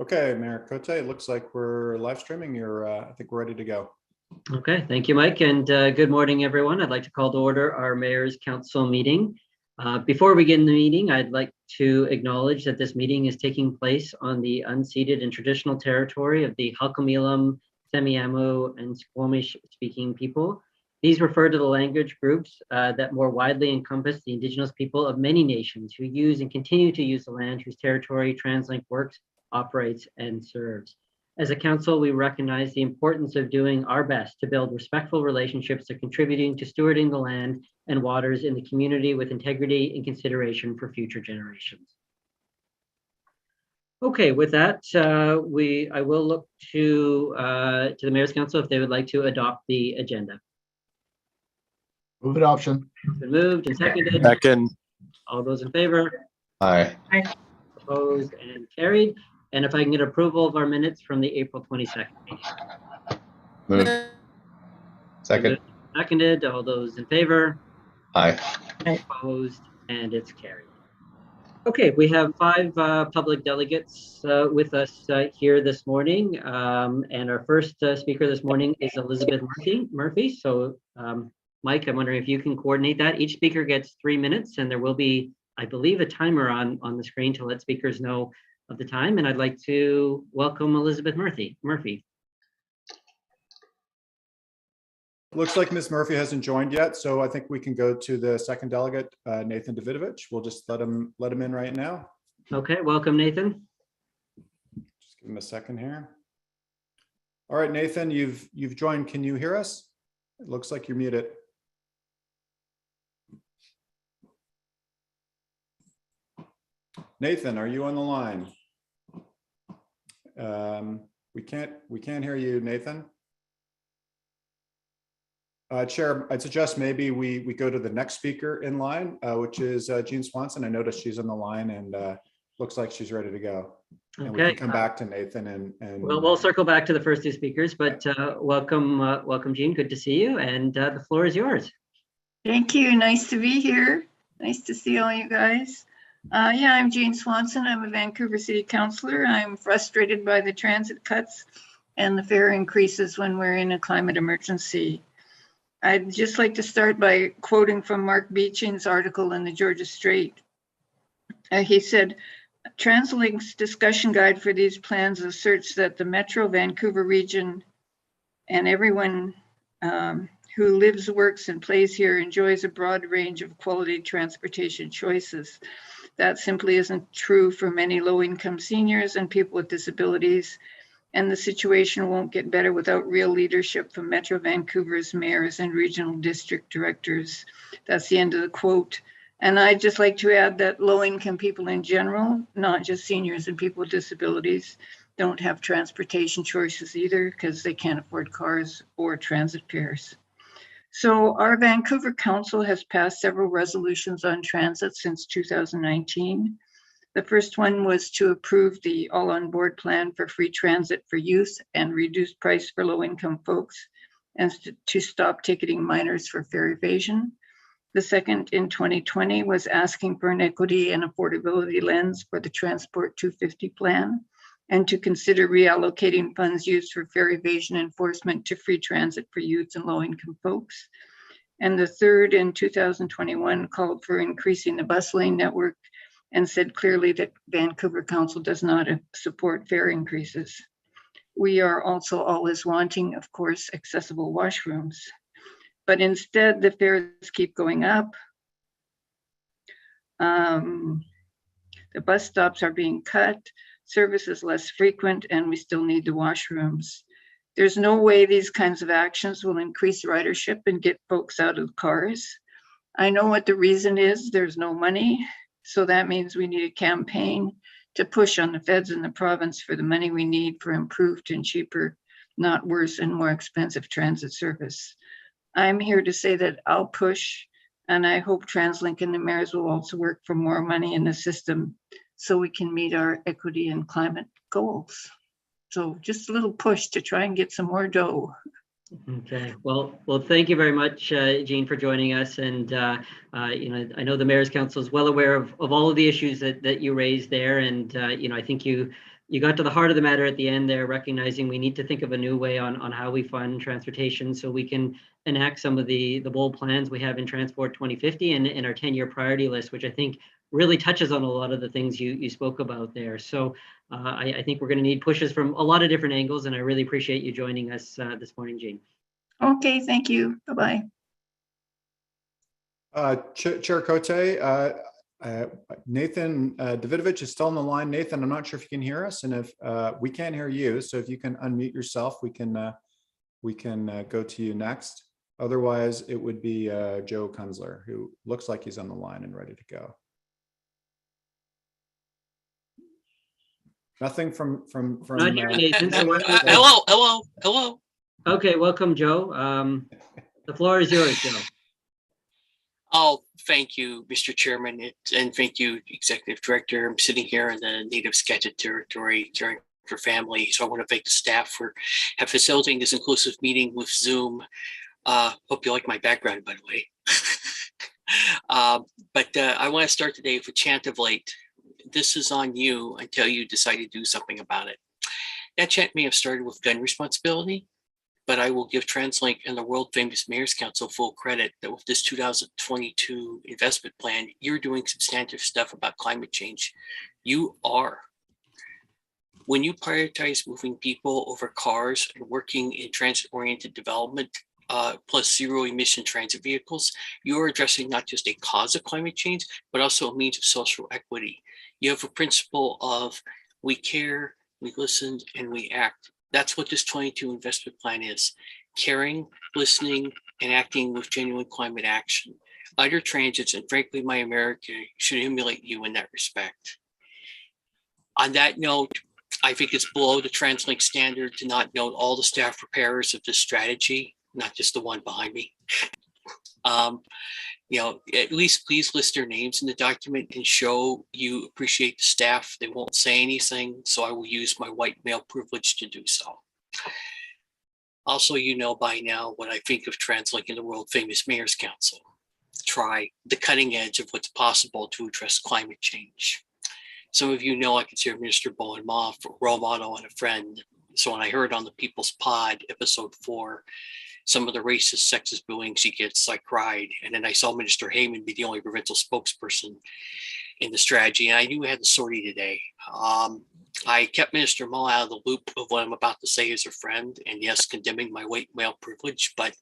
Okay, Mayor Cote, it looks like we're live streaming. I think we're ready to go. Okay, thank you, Mike, and good morning, everyone. I'd like to call to order our Mayor's Council meeting. Before we begin the meeting, I'd like to acknowledge that this meeting is taking place on the unceded and traditional territory of the Halkomelem, Semiahmoo, and Squamish-speaking people. These refer to the language groups that more widely encompass the Indigenous people of many nations who use and continue to use the land whose territory TransLink works, operates, and serves. As a council, we recognize the importance of doing our best to build respectful relationships that contributing to stewarding the land and waters in the community with integrity and consideration for future generations. Okay, with that, I will look to the Mayor's Council if they would like to adopt the agenda. Move adoption. It's been moved and seconded. Second. All those in favor? Aye. Opposed and carried. And if I can get approval of our minutes from the April 22nd meeting. Move. Second. Seconded. All those in favor? Aye. Opposed, and it's carried. Okay, we have 5 public delegates with us here this morning. And our first speaker this morning is Elizabeth Murphy. So Mike, I'm wondering if you can coordinate that. Each speaker gets 3 minutes, and there will be, I believe, a timer on the screen to let speakers know of the time. And I'd like to welcome Elizabeth Murphy. Looks like Ms. Murphy hasn't joined yet, so I think we can go to the second delegate, Nathan Davidovich. We'll just let him in right now. Okay, welcome, Nathan. Just give him a second here. All right, Nathan, you've joined. Can you hear us? It looks like you're muted. Nathan, are you on the line? We can't hear you, Nathan. Chair, I'd suggest maybe we go to the next speaker in line, which is Jean Swanson. I noticed she's on the line and looks like she's ready to go. And Okay. we can come back to Nathan and We'll circle back to the first 2 speakers, but welcome, Jean. Good to see you, and the floor is yours. Thank you. Nice to be here. Nice to see all you guys. Yeah, I'm Jean Swanson. I'm a Vancouver City Councillor. I'm frustrated by the transit cuts and the fare increases when we're in a climate emergency. I'd just like to start by quoting from Mark Beechin's article in the Georgia Strait. He said, TransLink's discussion guide for these plans asserts that the Metro Vancouver region and everyone who lives, works, and plays here enjoys a broad range of quality transportation choices. That simply isn't true for many low-income seniors and people with disabilities, and the situation won't get better without real leadership from Metro Vancouver's mayors and regional district directors. That's the end of the quote. And I'd just like to add that low-income people in general, not just seniors and people with disabilities, don't have transportation choices either because they can't afford cars or transit fares. So our Vancouver Council has passed several resolutions on transit since 2019. The first one was to approve the all-on-board plan for free transit for youth and reduced price for low-income folks, and to stop ticketing minors for fare evasion. The second in 2020 was asking for an equity and affordability lens for the Transport 250 plan, and to consider reallocating funds used for fare evasion enforcement to free transit for youth and low-income folks. And the third in 2021 called for increasing the bus lane network and said clearly that Vancouver Council does not support fare increases. We are also always wanting, of course, accessible washrooms. But instead, the fares keep going up. The bus stops are being cut, service is less frequent, and we still need the washrooms. There's no way these kinds of actions will increase ridership and get folks out of cars. I know what the reason is. There's no money. So that means we need a campaign to push on the feds and the province for the money we need for improved and cheaper, not worse and more expensive transit service. I'm here to say that I'll push, and I hope TransLink and the mayors will also work for more money in the system so we can meet our equity and climate goals. So just a little push to try and get some more dough. Okay, well, thank you very much, Jean, for joining us. And I know the Mayor's Council is well aware of all of the issues that you raised there. And I think you you got to the heart of the matter at the end there, recognizing we need to think of a new way on how we fund transportation so we can enact some of the bold plans we have in Transport 2050 and in our 10-year priority list, which I think really touches on a lot of the things you spoke about there. So I think we're going to need pushes from a lot of different angles, and I really appreciate you joining us this morning, Jean. Okay, thank you. Bye-bye. Chair Cote, Nathan Davidovich is still on the line. Nathan, I'm not sure if you can hear us, and if we can't hear you, so if you can unmute yourself, we can go to you next. Otherwise, it would be Joe Kunzler, who looks like he's on the line and ready to go. Nothing from. Not here, Nathan. Hello. Okay, welcome, Joe. The floor is yours, Joe. Oh, thank you, Mr. Chairman, and thank you, Executive Director. I'm sitting here in the Native Skagit territory caring for family, so I want to thank the staff for facilitating this inclusive meeting with Zoom. Hope you like my background, by the way. But I want to start today with a chant of late. This is on you until you decide to do something about it. That chant may have started with gun responsibility, but I will give TransLink and the world famous Mayor's Council full credit that with this 2022 investment plan, you're doing substantive stuff about climate change. You are. When you prioritize moving people over cars and working in transit-oriented development, plus zero emission transit vehicles, you are addressing not just a cause of climate change, but also a means of social equity. You have a principle of we care, we listen, and we act. That's what this 22 investment plan is: caring, listening, and acting with genuine climate action. Other transits, and frankly, my America, should emulate you in that respect. On that note, I think it's below the TransLink standard to not note all the staff preparers of this strategy, not just the one behind me. At least please list their names in the document and show you appreciate the staff. They won't say anything, so I will use my white male privilege to do so. Also, you know by now what I think of TransLink and the world famous Mayor's Council. Try the cutting edge of what's possible to address climate change. Some of you know I consider Minister Bowen Ma a role model and a friend. So when I heard on the People's Pod, episode 4, some of the racist, sexist bullying she gets, I cried. And then I saw Minister Heyman be the only provincial spokesperson in the strategy. And I knew we had the sortie today. I kept Minister Ma out of the loop of what I'm about to say as a friend. And yes, condemning my white male privilege. But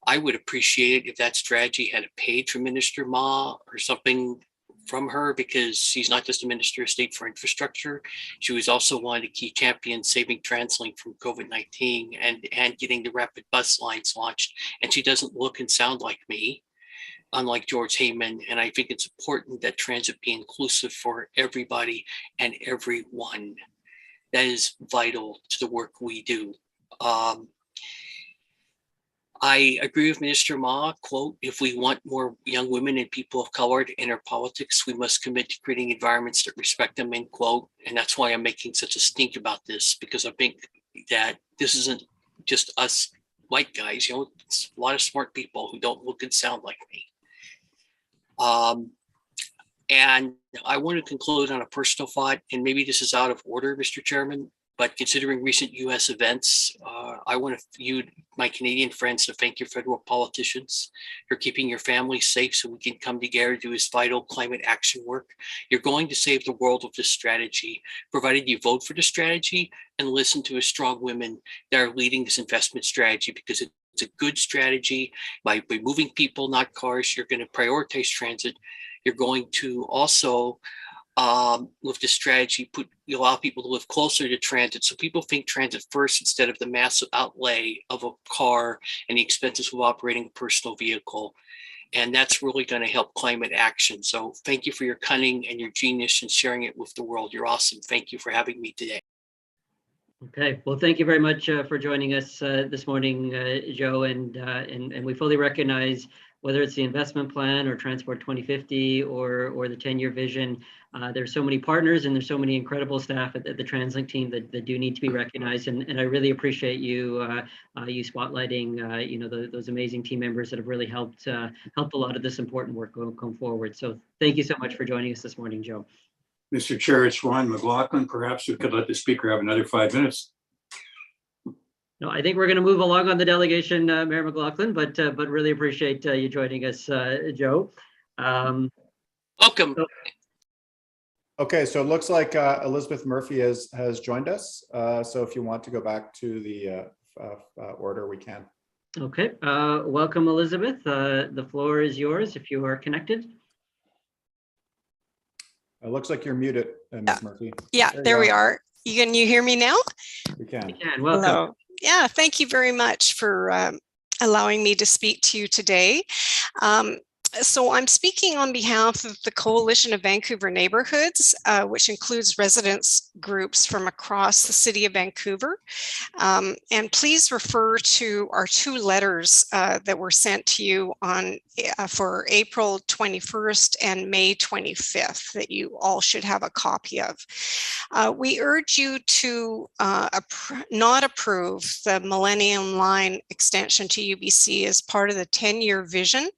I would appreciate it if that strategy had a page from Minister Ma or something from her, because she's not just a Minister of State for Infrastructure. She was also one of the key champions saving TransLink from COVID-19 and getting the rapid bus lines launched. And she doesn't look and sound like me, unlike George Heyman. And I think it's important that transit be inclusive for everybody and everyone. That is vital to the work we do. I agree with Minister Ma, quote, if we want more young women and people of color to enter politics, we must commit to creating environments that respect them, end quote. And that's why I'm making such a stink about this, because I think that this isn't just us white guys, it's a lot of smart people who don't look and sound like me. And I want to conclude on a personal thought, and maybe this is out of order, Mr. Chairman, but considering recent US events, I want to my Canadian friends to thank your federal politicians for keeping your family safe so we can come together to do this vital climate action work. You're going to save the world with this strategy, provided you vote for the strategy and listen to strong women that are leading this investment strategy, because it's a good strategy. By moving people, not cars, you're going to prioritize transit. You're going to also with this strategy, allow people to live closer to transit, so people think transit first instead of the massive outlay of a car and the expenses of operating a personal vehicle. And that's really going to help climate action. So thank you for your cunning and your genius and sharing it with the world. You're awesome. Thank you for having me today. Okay, well, thank you very much for joining us this morning, Joe, and we fully recognize whether it's the investment plan or Transport 2050 or the 10-year vision. There's so many partners and there's so many incredible staff at the TransLink team that do need to be recognized, and I really appreciate you spotlighting those amazing team members that have really helped a lot of this important work going forward. So thank you so much for joining us this morning, Joe. Mr. Chair, it's Ron McLaughlin. Perhaps we could let the speaker have another 5 minutes. No, I think we're going to move along on the delegation, Mayor McLaughlin, but really appreciate you joining us, Joe. Welcome. So- Okay, so it looks like Elizabeth Murphy has joined us. So if you want to go back to the order, we can. Okay, welcome, Elizabeth. The floor is yours if you are connected. It looks like you're muted, Ms. Murphy. Yeah, there we go. are. Can you hear me now? We can. You can. Welcome. Hello. Yeah, thank you very much for allowing me to speak to you today. So I'm speaking on behalf of the Coalition of Vancouver Neighborhoods, which includes residents groups from across the city of Vancouver. And please refer to our 2 letters that were sent to you on for April 21st and May 25th that you all should have a copy of. We urge you to not approve the Millennium Line extension to UBC as part of the 10-year vision,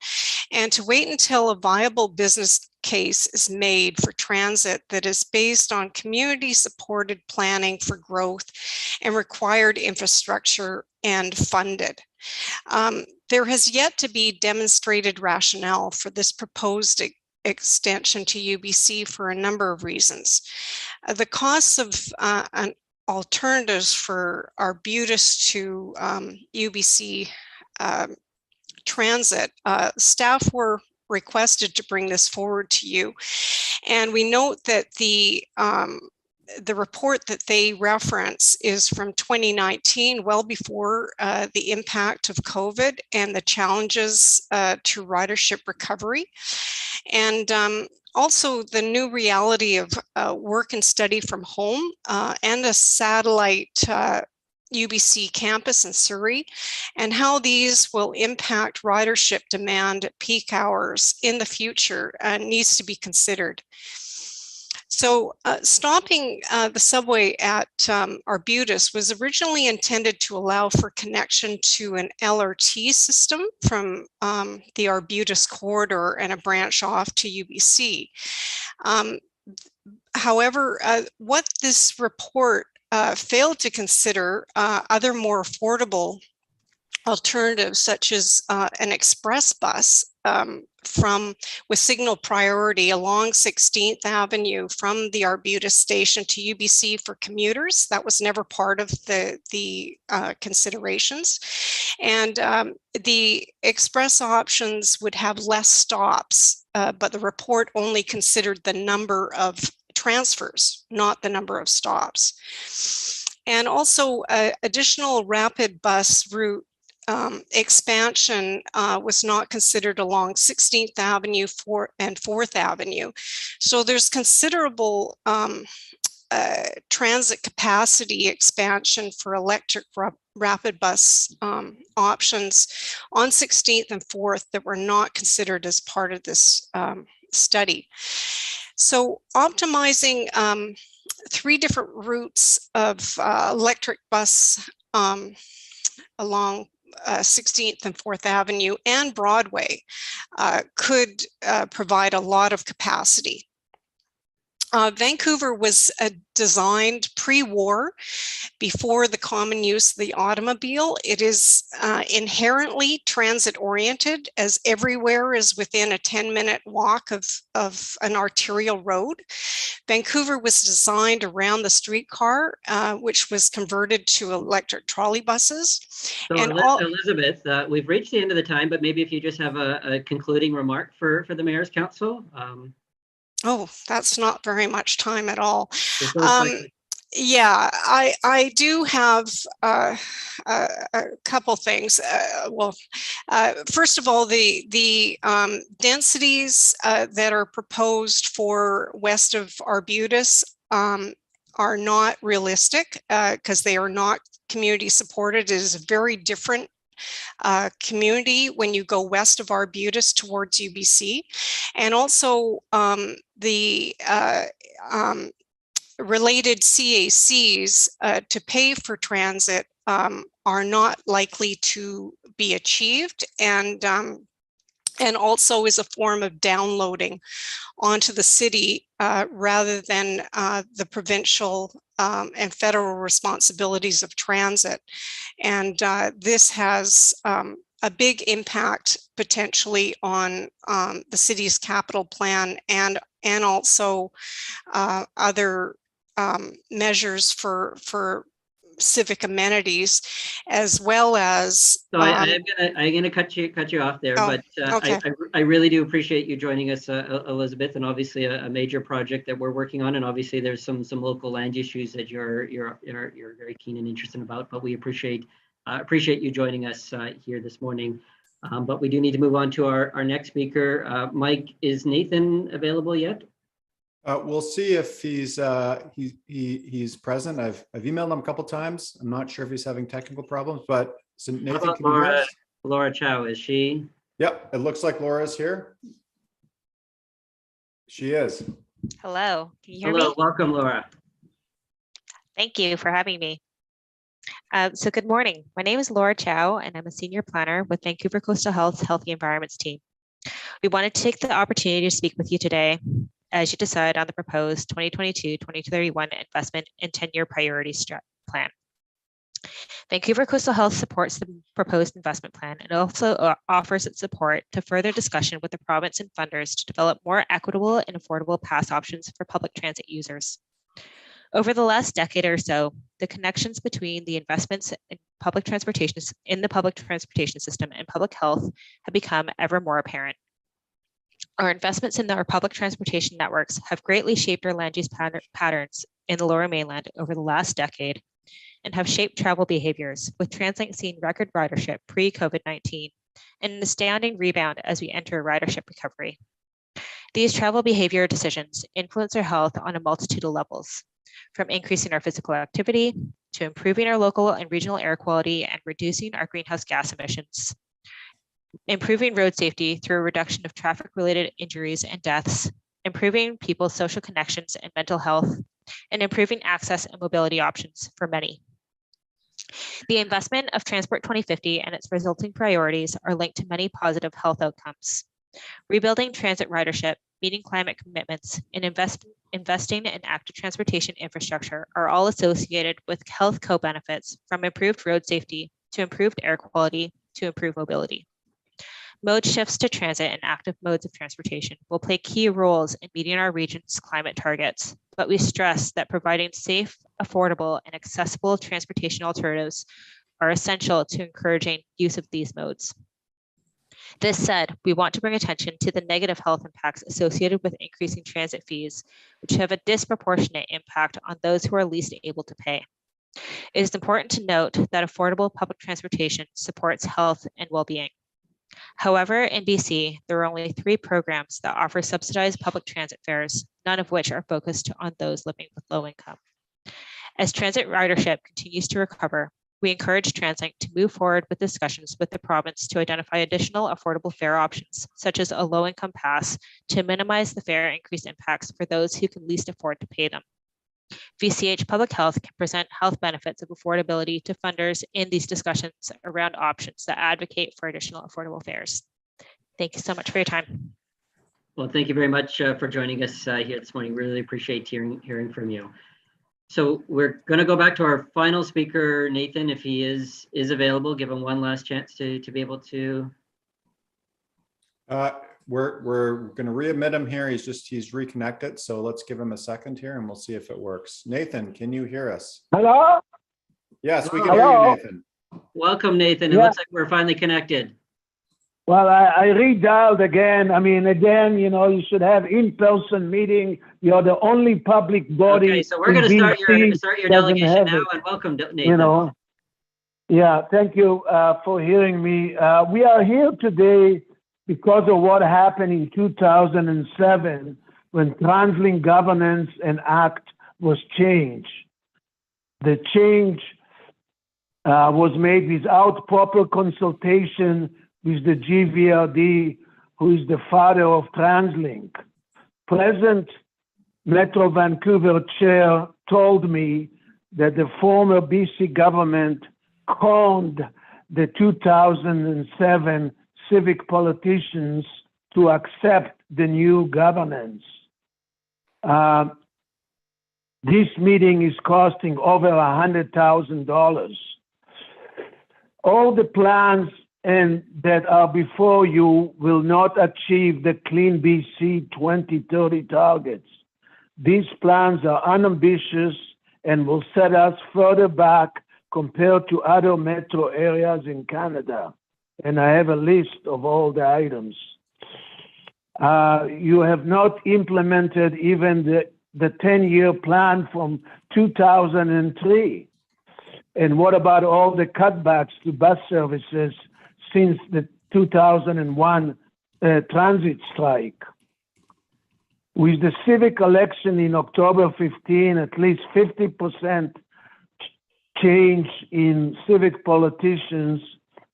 and to wait until a viable business case is made for transit that is based on community-supported planning for growth and required infrastructure and funded. There has yet to be demonstrated rationale for this proposed extension to UBC for a number of reasons. The costs of alternatives for Arbutus to UBC transit, staff were requested to bring this forward to you. And we note that the report that they reference is from 2019, well before the impact of COVID and the challenges to ridership recovery. And also the new reality of work and study from home and a satellite UBC campus in Surrey, and how these will impact ridership demand at peak hours in the future needs to be considered. So stopping the subway at Arbutus was originally intended to allow for connection to an LRT system from the Arbutus corridor and a branch off to UBC. However, what this report failed to consider other more affordable alternatives, such as an express bus with signal priority along 16th Avenue from the Arbutus station to UBC for commuters. That was never part of the considerations. And the express options would have less stops, but the report only considered the number of transfers, not the number of stops. And also additional rapid bus route expansion was not considered along 16th Avenue and 4th Avenue. So there's considerable transit capacity expansion for electric rapid bus options on 16th and 4th that were not considered as part of this study. So optimizing 3 different routes of electric bus along 16th and 4th Avenue and Broadway could provide a lot of capacity. Vancouver was designed pre-war, before the common use of the automobile. It is inherently transit-oriented, as everywhere is within a 10-minute walk of an arterial road. Vancouver was designed around the streetcar, which was converted to electric trolley buses. So And Elizabeth, we've reached the end of the time, but maybe if you just have a concluding remark for the Mayor's Council. Oh, that's not very much time at all. Yeah, I do have a couple things. First of all, the densities that are proposed for west of Arbutus are not realistic because they are not community supported. It is a very different community when you go west of Arbutus towards UBC. And also the related CACs to pay for transit are not likely to be achieved. And and also is a form of downloading onto the city rather than the provincial and federal responsibilities of transit. And this has a big impact potentially on the city's capital plan and also other measures for civic amenities, as well as. So I'm gonna cut you off there, Oh, but okay. I really do appreciate you joining us, Elizabeth, and obviously a major project that we're working on, and obviously there's some local land issues that you're very keen and interested about. But we appreciate you joining us here this morning. But we do need to move on to our next speaker. Mike, is Nathan available yet? We'll see if he's present. I've emailed him a couple times. I'm not sure if he's having technical problems, but so How Nathan, about can you hear us? Laura Chow, is she? Yep, it looks like Laura's here. She is. Hello, can you hear Hello, me? welcome, Laura. Thank you for having me. So good morning. My name is Laura Chow, and I'm a senior planner with Vancouver Coastal Health's Healthy Environments team. We wanted to take the opportunity to speak with you today as you decide on the proposed 2022-2031 investment and 10-year priority plan. Vancouver Coastal Health supports the proposed investment plan and also offers its support to further discussion with the province and funders to develop more equitable and affordable pass options for public transit users. Over the last decade or so, the connections between the investments in the public transportation system and public health have become ever more apparent. Our investments in our public transportation networks have greatly shaped our land use patterns in the Lower Mainland over the last decade and have shaped travel behaviors, with TransLink seeing record ridership pre-COVID-19 and an astounding rebound as we enter ridership recovery. These travel behavior decisions influence our health on a multitude of levels, from increasing our physical activity to improving our local and regional air quality and reducing our greenhouse gas emissions, improving road safety through a reduction of traffic-related injuries and deaths, improving people's social connections and mental health, and improving access and mobility options for many. The investment of Transport 2050 and its resulting priorities are linked to many positive health outcomes. Rebuilding transit ridership, meeting climate commitments, and investing in active transportation infrastructure are all associated with health co-benefits, from improved road safety to improved air quality to improved mobility. Mode shifts to transit and active modes of transportation will play key roles in meeting our region's climate targets, but we stress that providing safe, affordable, and accessible transportation alternatives are essential to encouraging use of these modes. This said, we want to bring attention to the negative health impacts associated with increasing transit fees, which have a disproportionate impact on those who are least able to pay. It is important to note that affordable public transportation supports health and well-being. However, in BC, there are only 3 programs that offer subsidized public transit fares, none of which are focused on those living with low income. As transit ridership continues to recover, we encourage TransLink to move forward with discussions with the province to identify additional affordable fare options, such as a low-income pass, to minimize the fare increase impacts for those who can least afford to pay them. VCH Public Health can present health benefits of affordability to funders in these discussions around options that advocate for additional affordable fares. Thank you so much for your time. Well, thank you very much for joining us here this morning. Really appreciate hearing from you. So we're going to go back to our final speaker, Nathan, if he is available. Give him one last chance to be able to. We're going to readmit him here. He's reconnected. So let's give him a second here and we'll see if it works. Nathan, can you hear us? Hello? Yes, we can Hello? hear you, Nathan. Welcome, Nathan. It Yeah. looks like we're finally connected. Well, I redialed again. I mean, again, you should have in-person meeting. You're the only public body. Okay, so we're going to in start BC your doesn't delegation have now, it, and welcome, Nathan. Yeah, thank you for hearing me. We are here today because of what happened in 2007 when TransLink governance and act was changed. The change was made without proper consultation with the GVRD, who is the father of TransLink. Present Metro Vancouver chair told me that the former BC government conned the 2007 civic politicians to accept the new governance. This meeting is costing over $100,000. All the plans that are before you will not achieve the Clean BC 2030 targets. These plans are unambitious and will set us further back compared to other metro areas in Canada. And I have a list of all the items. You have not implemented even the 10-year plan from 2003. And what about all the cutbacks to bus services since the 2001 transit strike? With the civic election in October 15, at least 50% change in civic politicians,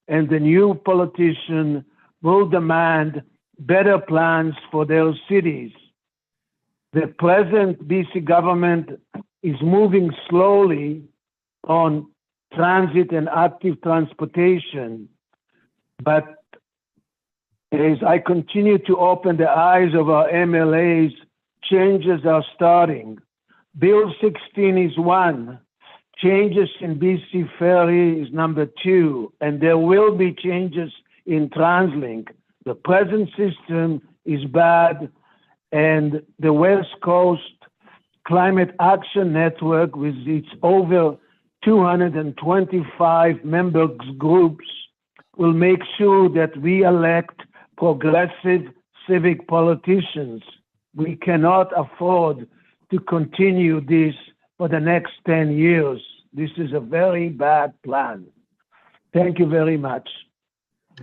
and the new politician will demand better plans for their cities. The present BC government is moving slowly on transit and active transportation, but as I continue to open the eyes of our MLAs, changes are starting. Bill 16 is one. Changes in BC Ferry is number two, and there will be changes in TransLink. The present system is bad, and the West Coast Climate Action Network, with its over 225 member groups, will make sure that we elect progressive civic politicians. We cannot afford to continue this for the next 10 years. This is a very bad plan. Thank you very much.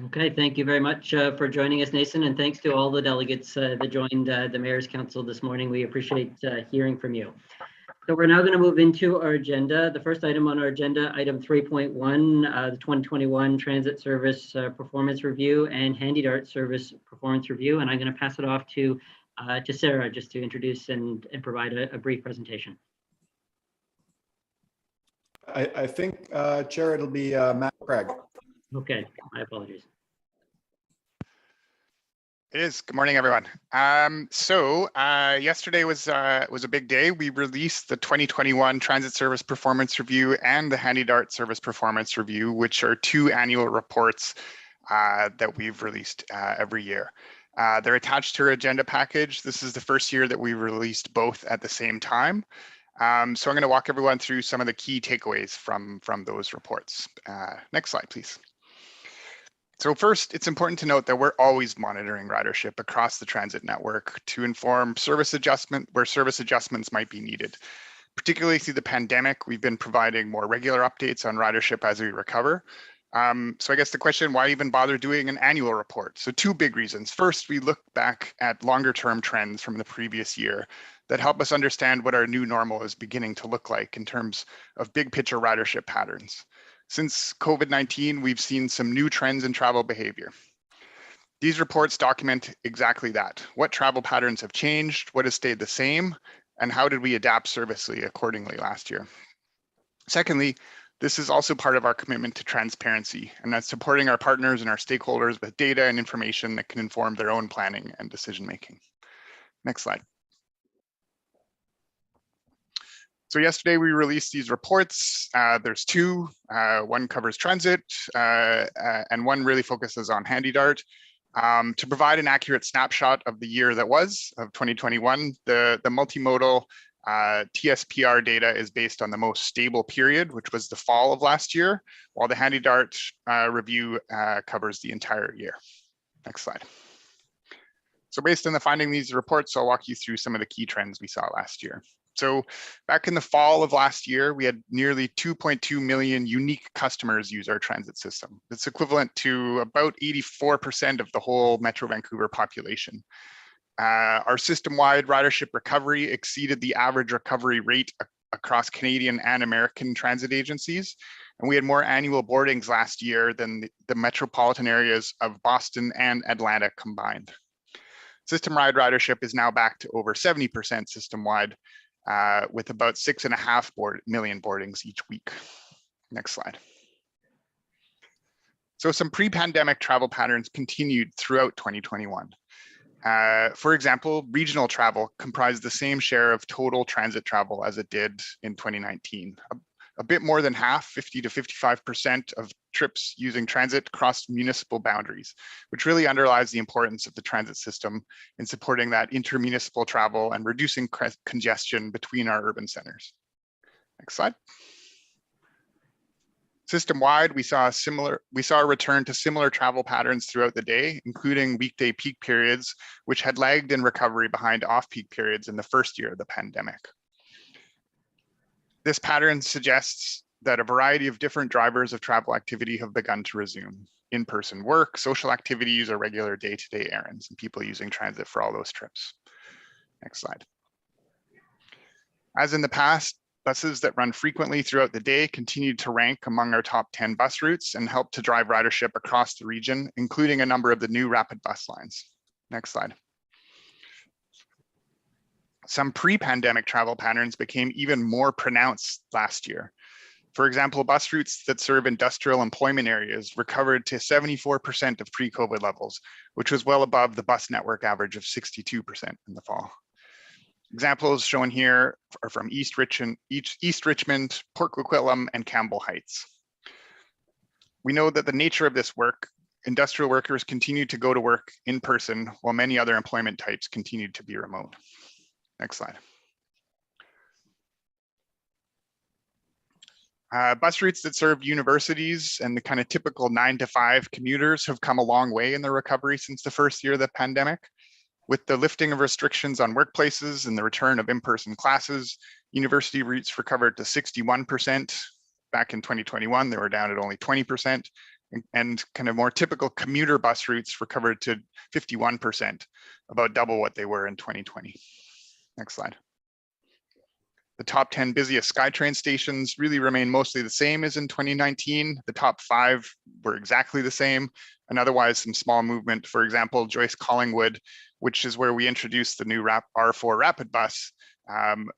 Okay, thank you very much for joining us, Nathan, and thanks to all the delegates that joined the Mayor's Council this morning. We appreciate hearing from you. So we're now going to move into our agenda. The first item on our agenda, item 3.1, the 2021 Transit Service Performance Review and Handy Dart Service Performance Review. And I'm going to pass it off to Sarah just to introduce and provide a brief presentation. I think, Chair, it'll be Matt Craig. Okay, my apologies. It is. Good morning, everyone. Yesterday was a big day. We released the 2021 Transit Service Performance Review and the Handy Dart Service Performance Review, which are two annual reports that we've released every year. They're attached to our agenda package. This is the first year that we released both at the same time. So I'm going to walk everyone through some of the key takeaways from those reports. Next slide, please. So first, it's important to note that we're always monitoring ridership across the transit network to inform service adjustments might be needed. Particularly through the pandemic, we've been providing more regular updates on ridership as we recover. So I guess the question, why even bother doing an annual report? So two big reasons. First, we look back at longer term trends from the previous year that help us understand what our new normal is beginning to look like in terms of big picture ridership patterns. Since COVID-19, we've seen some new trends in travel behavior. These reports document exactly that. What travel patterns have changed, what has stayed the same, and how did we adapt servicely accordingly last year? Secondly, this is also part of our commitment to transparency, and that's supporting our partners and our stakeholders with data and information that can inform their own planning and decision-making. Next slide. So yesterday we released these reports. There's two. One covers transit and one really focuses on Handy Dart. To provide an accurate snapshot of the year that was, of 2021, the multimodal TSPR data is based on the most stable period, which was the fall of last year, while the Handy Dart review covers the entire year. Next slide. So based on the finding of these reports, I'll walk you through some of the key trends we saw last year. So back in the fall of last year, we had nearly 2.2 million unique customers use our transit system. That's equivalent to about 84% of the whole Metro Vancouver population. Our system-wide ridership recovery exceeded the average recovery rate across Canadian and American transit agencies. And we had more annual boardings last year than the metropolitan areas of Boston and Atlanta combined. System-wide ridership is now back to over 70% system-wide, with about 6.5 million boardings each week. Next slide. So some pre-pandemic travel patterns continued throughout 2021. For example, regional travel comprised the same share of total transit travel as it did in 2019. A bit more than half, 50 to 55% of trips using transit crossed municipal boundaries, which really underlies the importance of the transit system in supporting that intermunicipal travel and reducing congestion between our urban centers. Next slide. System-wide, we saw a return to similar travel patterns throughout the day, including weekday peak periods, which had lagged in recovery behind off-peak periods in the first year of the pandemic. This pattern suggests that a variety of different drivers of travel activity have begun to resume: in-person work, social activities, or regular day-to-day errands, and people using transit for all those trips. Next slide. As in the past, buses that run frequently throughout the day continued to rank among our top 10 bus routes and helped to drive ridership across the region, including a number of the new rapid bus lines. Next slide. Some pre-pandemic travel patterns became even more pronounced last year. For example, bus routes that serve industrial employment areas recovered to 74% of pre-COVID levels, which was well above the bus network average of 62% in the fall. Examples shown here are from East Richmond, Port Coquitlam, and Campbell Heights. We know that the nature of this work, industrial workers continued to go to work in person, while many other employment types continued to be remote. Next slide. Bus routes that serve universities and the kind of typical 9 to 5 commuters have come a long way in their recovery since the first year of the pandemic. With the lifting of restrictions on workplaces and the return of in-person classes, university routes recovered to 61%. Back in 2021, they were down at only 20%. And kind of more typical commuter bus routes recovered to 51%, about double what they were in 2020. Next slide. The top 10 busiest SkyTrain stations really remain mostly the same as in 2019. The top 5 were exactly the same, and otherwise some small movement. For example, Joyce Collingwood, which is where we introduced the new R4 Rapid Bus,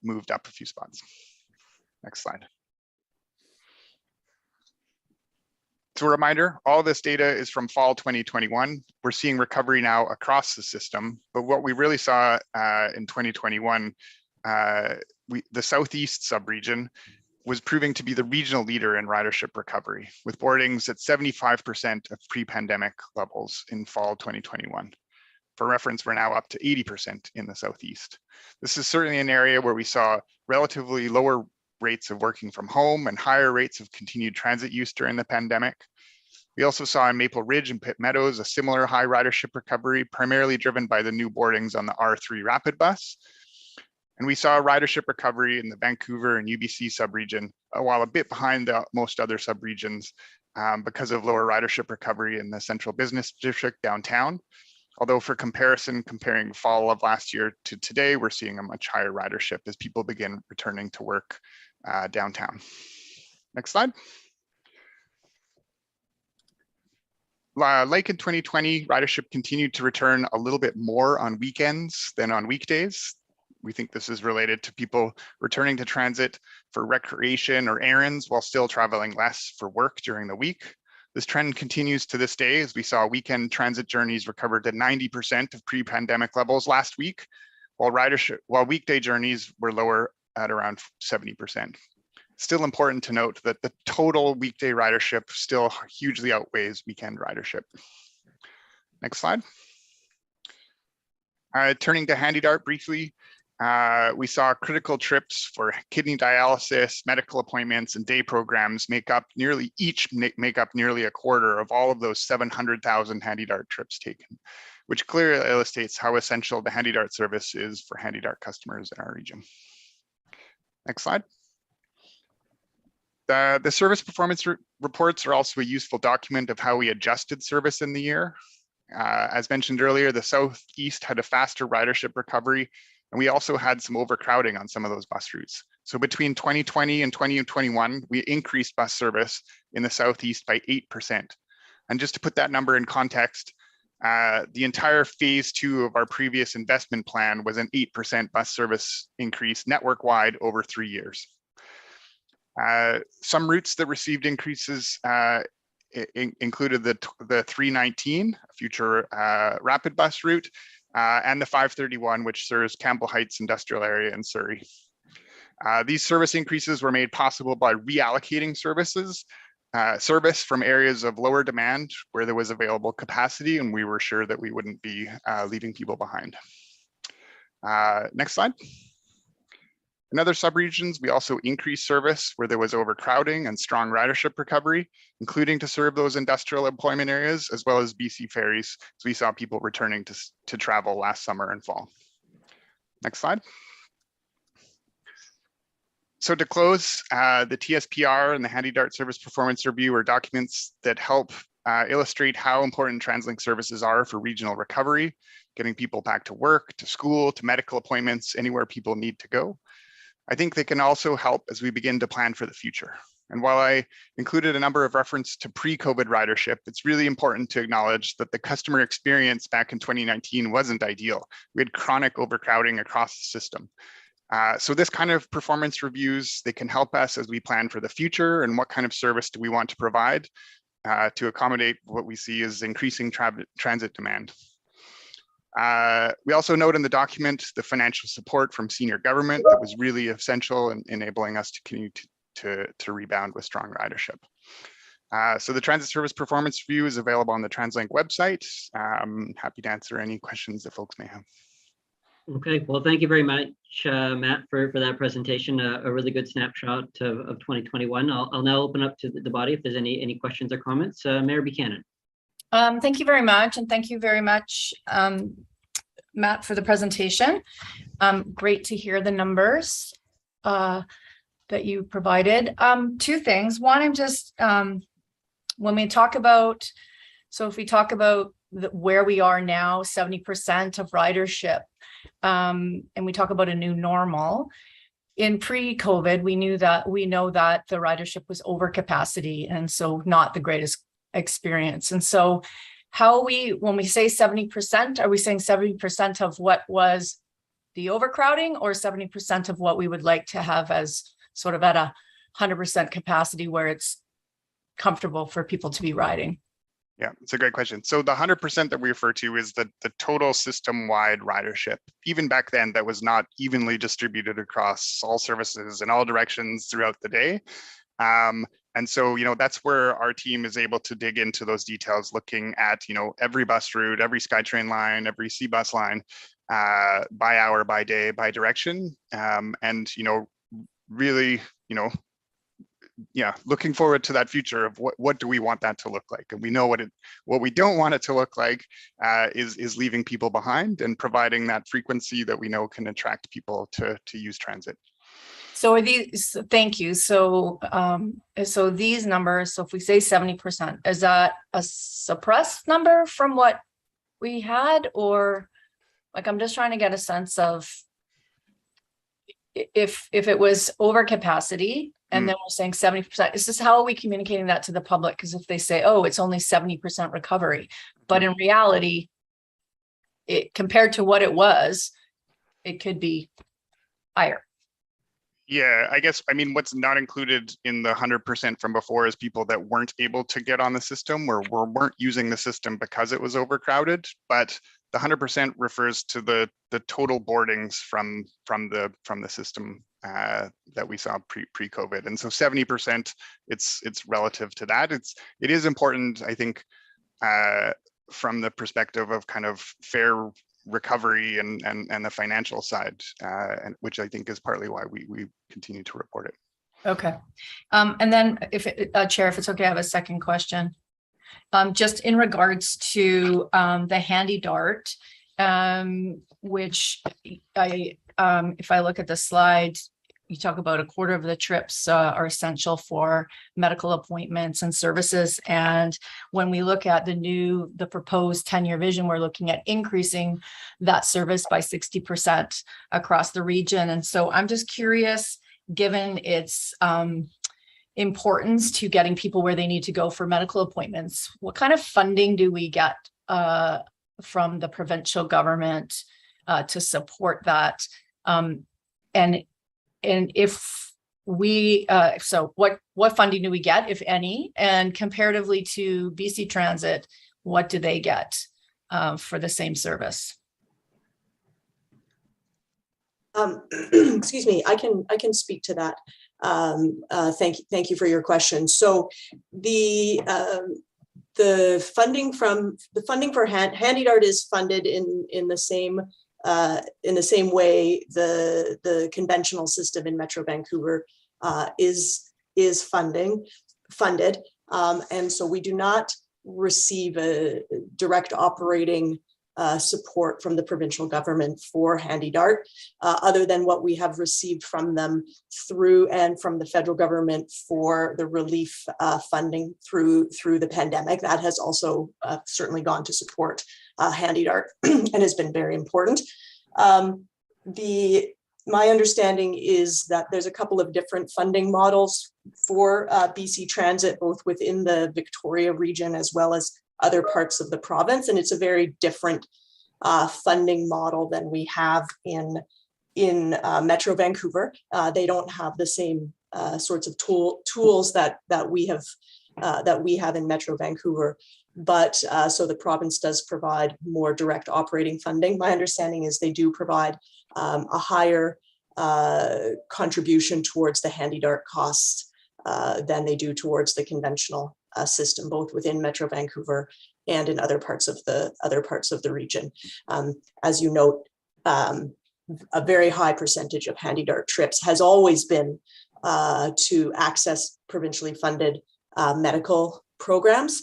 moved up a few spots. Next slide. So a reminder, all this data is from fall 2021. We're seeing recovery now across the system, but what we really saw in 2021, the Southeast subregion was proving to be the regional leader in ridership recovery, with boardings at 75% of pre-pandemic levels in fall 2021. For reference, we're now up to 80% in the Southeast. This is certainly an area where we saw relatively lower rates of working from home and higher rates of continued transit use during the pandemic. We also saw in Maple Ridge and Pitt Meadows a similar high ridership recovery, primarily driven by the new boardings on the R3 Rapid Bus. And we saw ridership recovery in the Vancouver and UBC subregion, while a bit behind most other subregions because of lower ridership recovery in the Central Business District downtown. Although for comparison, comparing fall of last year to today, we're seeing a much higher ridership as people begin returning to work downtown. Next slide. Like in 2020, ridership continued to return a little bit more on weekends than on weekdays. We think this is related to people returning to transit for recreation or errands while still traveling less for work during the week. This trend continues to this day as we saw weekend transit journeys recovered to 90% of pre-pandemic levels last week, while weekday journeys were lower at around 70%. Still important to note that the total weekday ridership still hugely outweighs weekend ridership. Next slide. Turning to HandyDART briefly, we saw critical trips for kidney dialysis, medical appointments, and day programs make up nearly a quarter of all of those 700,000 HandyDART trips taken, which clearly illustrates how essential the HandyDART service is for HandyDART customers in our region. Next slide. The service performance reports are also a useful document of how we adjusted service in the year. As mentioned earlier, the Southeast had a faster ridership recovery, and we also had some overcrowding on some of those bus routes. So between 2020 and 2021, we increased bus service in the Southeast by 8%. And just to put that number in context, the entire phase 2 of our previous investment plan was an 8% bus service increase network-wide over 3 years. Some routes that received increases included the 319, future rapid bus route, and the 531, which serves Campbell Heights Industrial Area in Surrey. These service increases were made possible by reallocating service from areas of lower demand where there was available capacity, and we were sure that we wouldn't be leaving people behind. Next slide. In other subregions, we also increased service where there was overcrowding and strong ridership recovery, including to serve those industrial employment areas, as well as BC ferries, as we saw people returning to travel last summer and fall. Next slide. So to close, the TSPR and the Handy Dart Service Performance Review are documents that help illustrate how important TransLink services are for regional recovery, getting people back to work, to school, to medical appointments, anywhere people need to go. I think they can also help as we begin to plan for the future. And while I included a number of references to pre-COVID ridership, it's really important to acknowledge that the customer experience back in 2019 wasn't ideal. We had chronic overcrowding across the system. So this kind of performance reviews, they can help us as we plan for the future and what kind of service do we want to provide to accommodate what we see as increasing transit demand. We also note in the document the financial support from senior government that was really essential in enabling us to continue to rebound with strong ridership. So the Transit Service Performance Review is available on the TransLink website. Happy to answer any questions that folks may have. Okay, well, thank you very much, Matt, for that presentation. A really good snapshot of 2021. I'll now open up to the body if there's any questions or comments. Mayor Buchanan. Thank you very much, and thank you very much, Matt, for the presentation. Great to hear the numbers that you provided. Two things. One, I'm just, when we talk about, so if we talk about where we are now, 70% of ridership, and we talk about a new normal. In pre-COVID, we know that the ridership was over capacity, and so not the greatest experience. And so when we say 70%, are we saying 70% of what was the overcrowding, or 70% of what we would like to have as sort of at 100% capacity where it's comfortable for people to be riding? Yeah, it's a great question. So the 100% that we refer to is the total system-wide ridership. Even back then, that was not evenly distributed across all services in all directions throughout the day. And so, that's where our team is able to dig into those details, looking at, every bus route, every SkyTrain line, every C-bus line, by hour, by day, by direction. And, really, looking forward to that future of what do we want that to look like. And we know what we don't want it to look like is leaving people behind and providing that frequency that we know can attract people to use transit. So are these, thank you. So, so these numbers, so if we say 70%, is that a suppressed number from what we had? Or like, I'm just trying to get a sense of if it was over capacity and then we're saying 70%, is this, how are we communicating that to the public? Because if they say, oh, it's only 70% recovery, but in reality, compared to what it was, it could be higher. Yeah, what's not included in the 100% from before is people that weren't able to get on the system or weren't using the system because it was overcrowded. But the 100% refers to the total boardings from the system that we saw pre-COVID. And so 70%, it's relative to that. It is important, I think, from the perspective of kind of fair recovery and the financial side, and which I think is partly why we continue to report it. Okay. And then Chair, if it's okay, I have a second question. Just in regards to the Handy Dart, which if I look at the slide, you talk about a quarter of the trips are essential for medical appointments and services. And when we look at the proposed 10-year vision, we're looking at increasing that service by 60% across the region. And so I'm just curious, given its importance to getting people where they need to go for medical appointments, what kind of funding do we get from the provincial government to support that? And if so what funding do we get, if any? And comparatively to BC Transit, what do they get for the same service? Excuse me, I can speak to that. Thank you for your question. So the funding for HandyDart is funded in the same way the conventional system in Metro Vancouver is funded, and so we do not receive a direct operating support from the provincial government for HandyDart, other than what we have received from them through and from the federal government for the relief funding through the pandemic. That has also certainly gone to support HandyDart and has been very important. My understanding is that there's a couple of different funding models for BC Transit, both within the Victoria region as well as other parts of the province, and it's a very different funding model than we have in Metro Vancouver. They don't have the same sorts of tools that we have in Metro Vancouver, but so the province does provide more direct operating funding. My understanding is they do provide a higher contribution towards the HandyDart costs than they do towards the conventional system, both within Metro Vancouver and in other parts of the region. As you note, a very high percentage of HandyDart trips has always been to access provincially funded medical programs.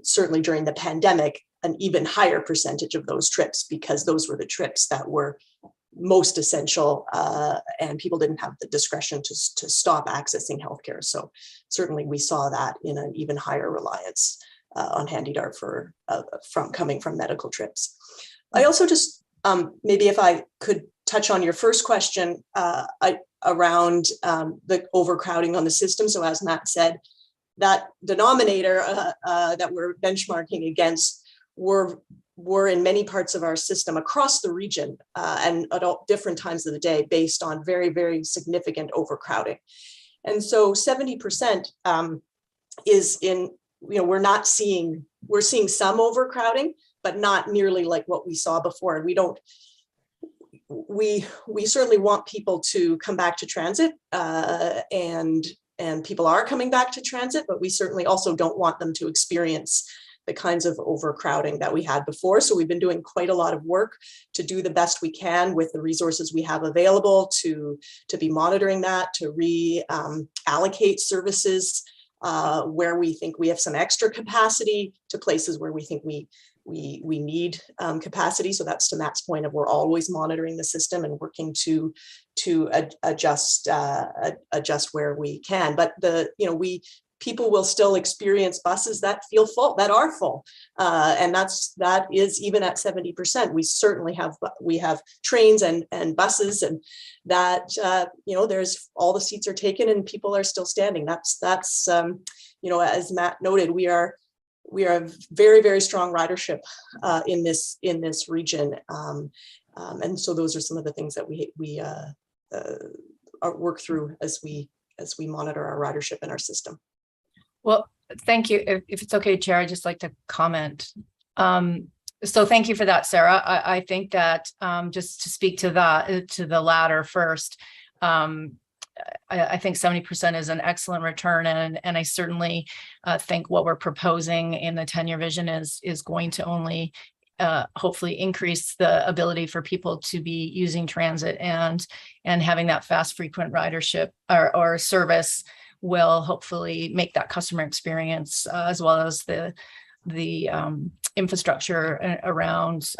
Certainly during the pandemic, an even higher percentage of those trips, because those were the trips that were most essential, and people didn't have the discretion to stop accessing healthcare. So certainly we saw that in an even higher reliance on HandyDart coming from medical trips. I also just maybe if I could touch on your first question around the overcrowding on the system. So as Matt said, that denominator that we're benchmarking against were in many parts of our system across the region and at all different times of the day based on very, very significant overcrowding. And so 70% is in, we're seeing some overcrowding, but not nearly like what we saw before. And we certainly want people to come back to transit and people are coming back to transit, but we certainly also don't want them to experience the kinds of overcrowding that we had before. So we've been doing quite a lot of work to do the best we can with the resources we have available to be monitoring that, to reallocate services where we think we have some extra capacity to places where we think we need capacity. So that's to Matt's point of we're always monitoring the system and working to adjust where we can. But people will still experience buses that feel full, that are full, and that is even at 70%. We certainly have trains and buses, and that there's all the seats are taken and people are still standing. That's as Matt noted, we are a very, very strong ridership in this region, and so those are some of the things that we work through as we monitor our ridership in our system. Well, thank you. If it's okay, Chair, I'd just like to comment. So thank you for that, Sarah. I think that just to speak to the latter first, I think 70% is an excellent return, and I certainly think what we're proposing in the 10-year vision is going to only hopefully increase the ability for people to be using transit, and having that fast, frequent ridership or service will hopefully make that customer experience as well as the infrastructure around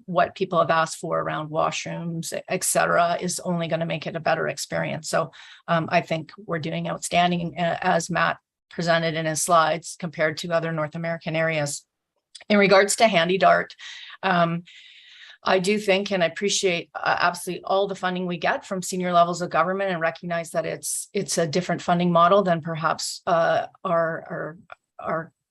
what people have asked for around washrooms, et cetera, is only going to make it a better experience. So I think we're doing outstanding, as Matt presented in his slides, compared to other North American areas. In regards to HandyDart, I do think and I appreciate absolutely all the funding we get from senior levels of government, and recognize that it's a different funding model than perhaps our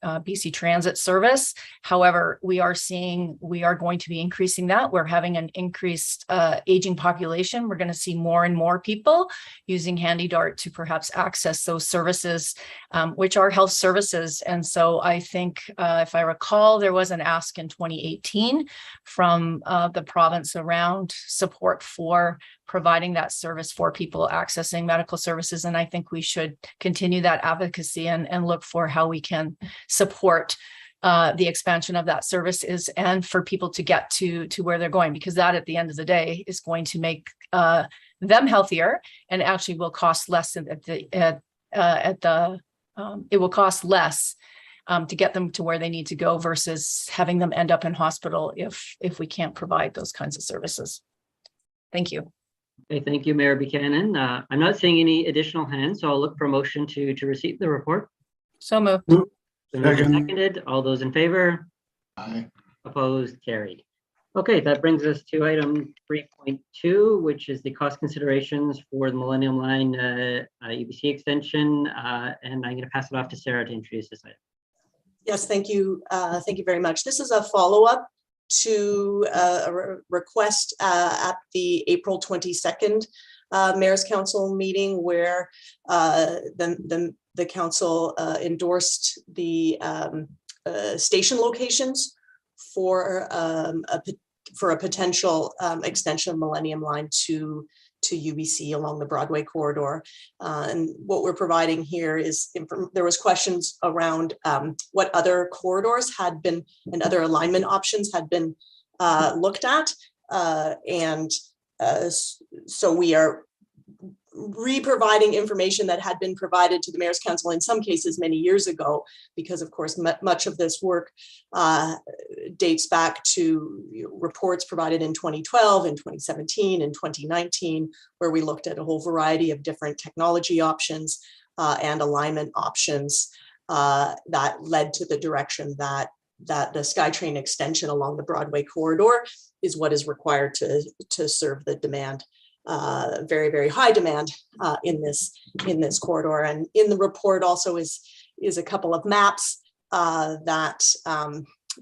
BC Transit service. However, we are going to be increasing that. We're having an increased aging population. We're going to see more and more people using HandyDART to perhaps access those services, which are health services. And so I think, if I recall, there was an ask in 2018 from the province around support for providing that service for people accessing medical services. And I think we should continue that advocacy and look for how we can support the expansion of that services and for people to get to where they're going, because that at the end of the day is going to make them healthier and actually will cost less it will cost less to get them to where they need to go versus having them end up in hospital if we can't provide those kinds of services. Thank you. Okay, thank you, Mayor Buchanan. I'm not seeing any additional hands, so I'll look for a motion to receive the report. So moved. Seconded. All those in favor? Aye. Opposed? Carried. Okay, that brings us to item 3.2, which is the cost considerations for the Millennium Line UBC extension. And I'm going to pass it off to Sarah to introduce this item. Yes, thank you. Thank you very much. This is a follow-up to a request at the April 22nd Mayor's Council meeting, where the council endorsed the station locations for a potential extension of Millennium Line to UBC along the Broadway corridor. And what we're providing here is, there was questions around what other corridors had been and other alignment options had been looked at. So we are re-providing information that had been provided to the Mayor's Council in some cases many years ago, because of course much of this work dates back to reports provided in 2012, in 2017, and 2019, where we looked at a whole variety of different technology options and alignment options that led to the direction that the SkyTrain extension along the Broadway corridor is what is required to serve the demand. Very, very high demand in this corridor. And in the report also is a couple of maps that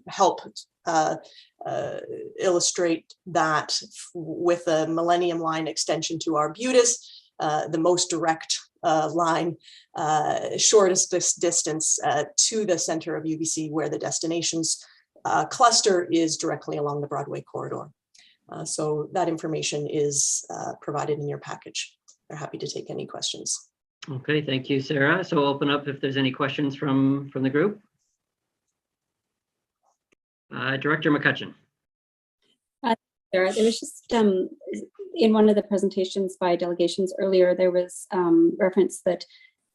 help illustrate that with a Millennium Line extension to Arbutus, the most direct line, shortest distance to the center of UBC, where the destinations cluster is directly along the Broadway corridor. So that information is provided in your package. We're happy to take any questions. Okay, thank you, Sarah. So we'll open up if there's any questions from the group. Director McCutcheon. Sarah, there was just in one of the presentations by delegations earlier, there was reference that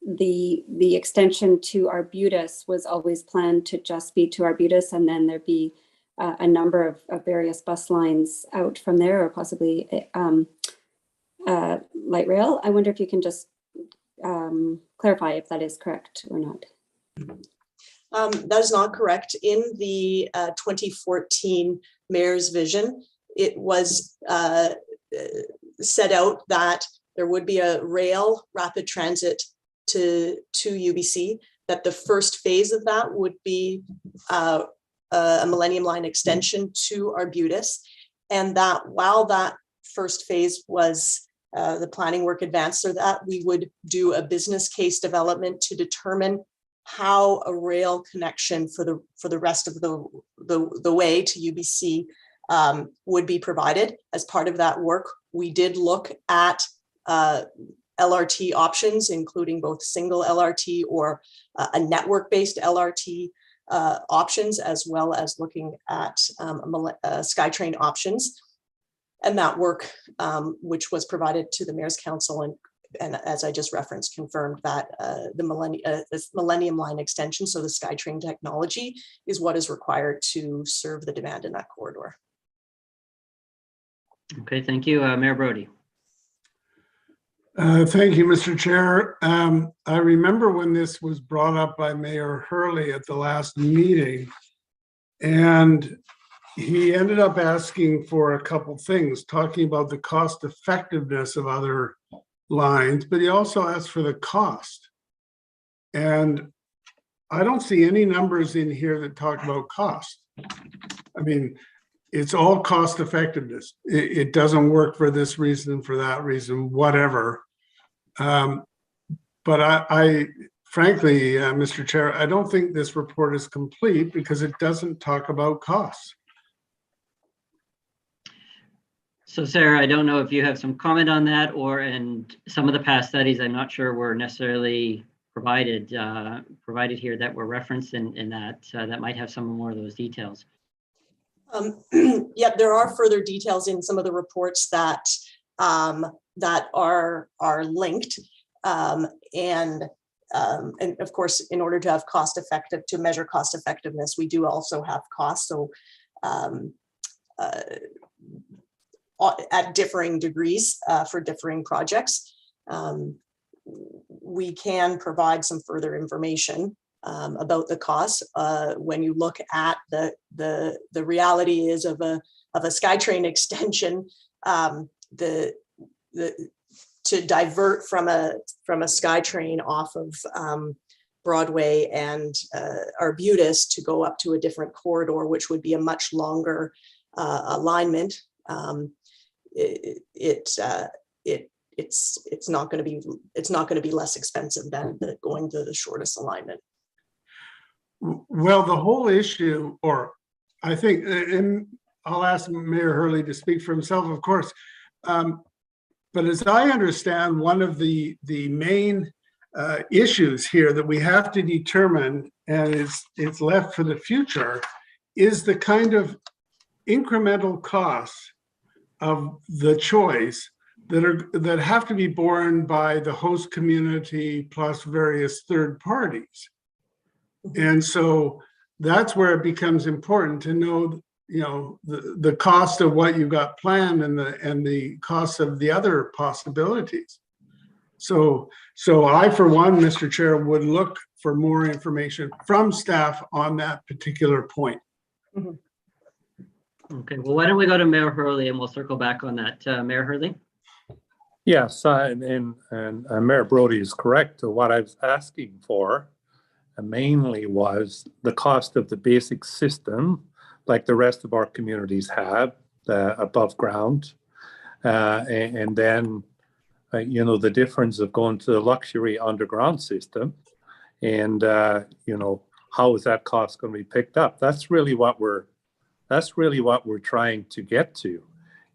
the extension to Arbutus was always planned to just be to Arbutus, and then there'd be a number of various bus lines out from there, or possibly light rail. I wonder if you can just clarify if that is correct or not. That is not correct. In the 2014 Mayor's Vision, it was set out that there would be a rail rapid transit to UBC, that the first phase of that would be a Millennium Line extension to Arbutus, and that while that first phase was the planning work advanced, so that we would do a business case development to determine how a rail connection for the rest of the way to UBC would be provided. As part of that work, we did look at LRT options, including both single LRT or a network-based LRT options, as well as looking at SkyTrain options. And that work, which was provided to the Mayor's Council, and as I just referenced, confirmed that this Millennium Line extension, so the SkyTrain technology, is what is required to serve the demand in that corridor. Okay, thank you. Mayor Brody. Thank you, Mr. Chair. I remember when this was brought up by Mayor Hurley at the last meeting, and he ended up asking for a couple things, talking about the cost effectiveness of other lines, but he also asked for the cost. And I don't see any numbers in here that talk about cost. I mean, it's all cost effectiveness. It doesn't work for this reason, for that reason, whatever. But I frankly, Mr. Chair, I don't think this report is complete because it doesn't talk about costs. So Sarah, I don't know if you have some comment on that, or in some of the past studies, I'm not sure were necessarily provided here that were referenced in that that might have some more of those details. Yeah, there are further details in some of the reports that that are linked, and of course, in order to have to measure cost effectiveness, we do also have costs. So at differing degrees for differing projects, we can provide some further information about the costs. When you look at the reality is of a SkyTrain extension, to divert from a SkyTrain off of Broadway and Arbutus to go up to a different corridor, which would be a much longer alignment. It's not going to be less expensive than going to the shortest alignment. Well, the whole issue, or I think, and I'll ask Mayor Hurley to speak for himself, of course. But as I understand, one of the main issues here that we have to determine, and it's left for the future, is the kind of incremental costs of the choice that have to be borne by the host community plus various third parties. And so that's where it becomes important to know, you know, the cost of what you've got planned and the cost of the other possibilities. So I, for one, Mr. Chair, would look for more information from staff on that particular point. Okay, well, why don't we go to Mayor Hurley and we'll circle back on that. Mayor Hurley? Yes, and Mayor Brody is correct. What I was asking for mainly was the cost of the basic system, like the rest of our communities have, above ground, and then you know, the difference of going to the luxury underground system, and you know, how is that cost going to be picked up? That's really what we're trying to get to.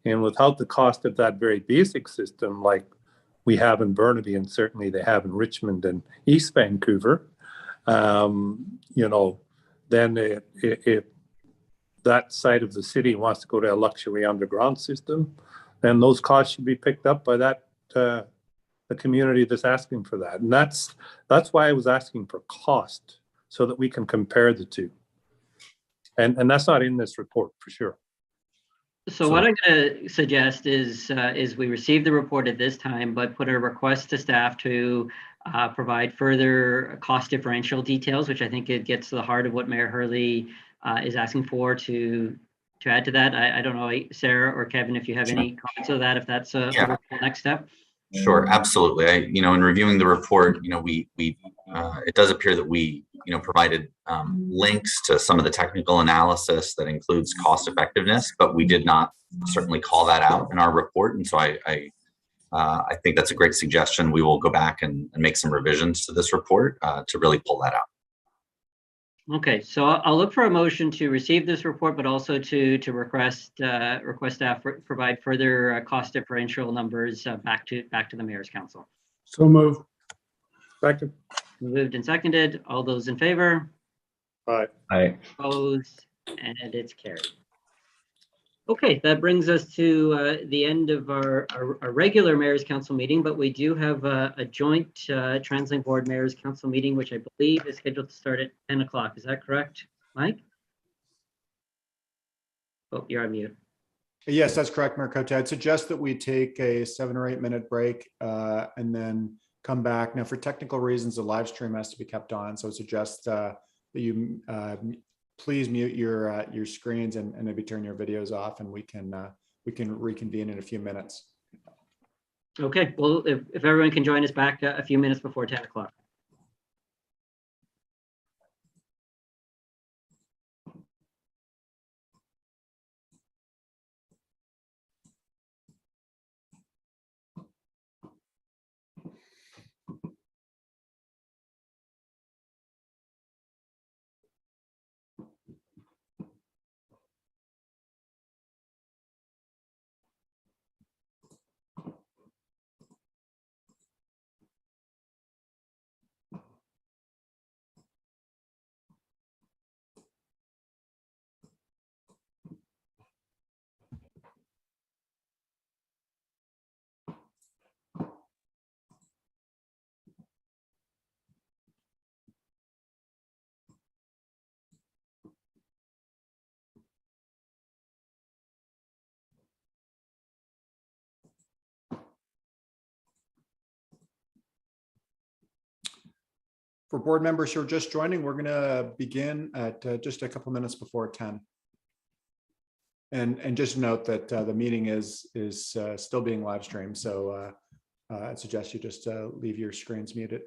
And without the cost of that very basic system, like we have in Burnaby, and certainly they have in Richmond and East Vancouver, you know, then if that side of the city wants to go to a luxury underground system, then those costs should be picked up by that the community that's asking for that. And that's why I was asking for cost, so that we can compare the two. And that's not in this report for sure. So what I'm going to suggest is we receive the report at this time, but put a request to staff to provide further cost differential details, which I think it gets to the heart of what Mayor Hurley is asking for to add to that. I don't know, Sarah or Kevin, if you have any comments on that, if that's a next step. Sure, absolutely. You know, in reviewing the report, you know, it does appear that we, you know, provided links to some of the technical analysis that includes cost effectiveness, but we did not certainly call that out in our report. And so I think that's a great suggestion. We will go back and make some revisions to this report to really pull that out. Okay, so I'll look for a motion to receive this report, but also to request staff provide further cost differential numbers back to the Mayor's Council. So move. Second. Moved and seconded. All those in favor? Aye. Aye. Opposed, and it's carried. Okay, that brings us to the end of our regular Mayor's Council meeting, but we do have a joint TransLink Board Mayor's Council meeting, which I believe is scheduled to start at 10 o'clock. Is that correct, Mike? Oh, you're on mute. Yes, that's correct, Mayor Cote. I'd suggest that we take a 7 or 8 minute break and then come back. Now, for technical reasons, the live stream has to be kept on, so I suggest that you please mute your screens and maybe turn your videos off, and we can reconvene in a few minutes. Okay, well, if everyone can join us back a few minutes before 10 o'clock. For board members who are just joining, we're going to begin at just a couple minutes before 10. And just note that the meeting is still being live streamed, so I'd suggest you just leave your screens muted.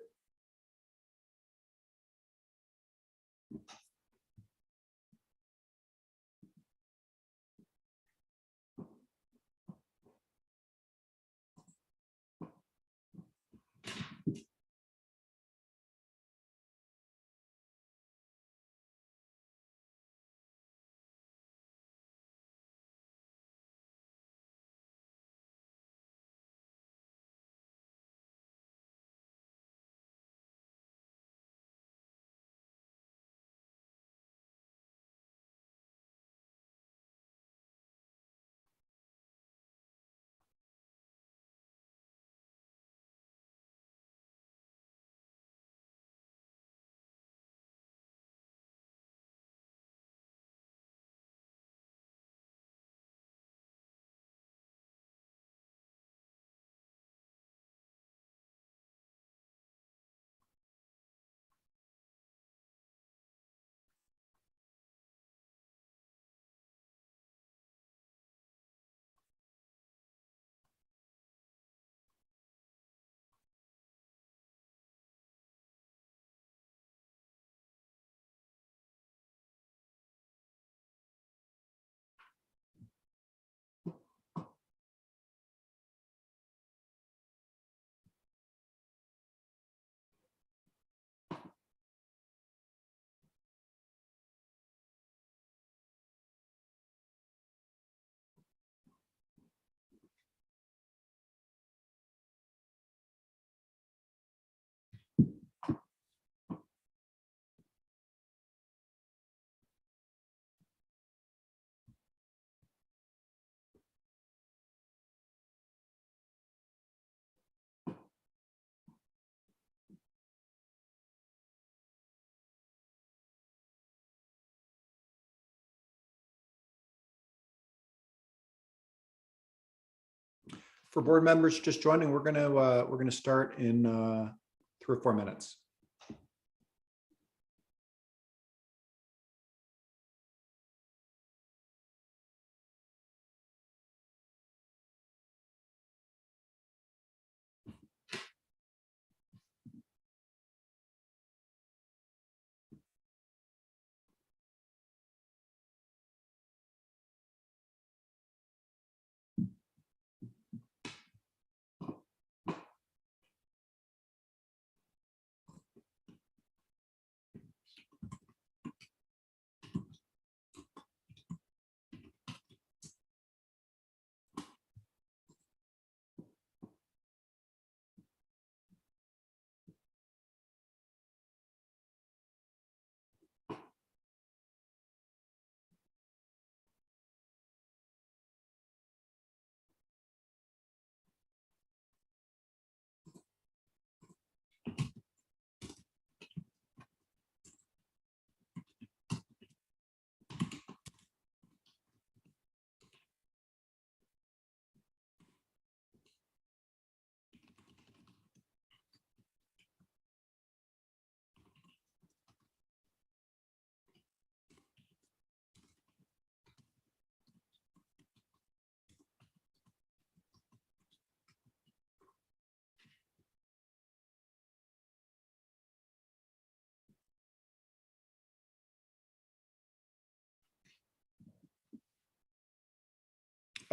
For board members just joining, we're gonna start in 3 or 4 minutes.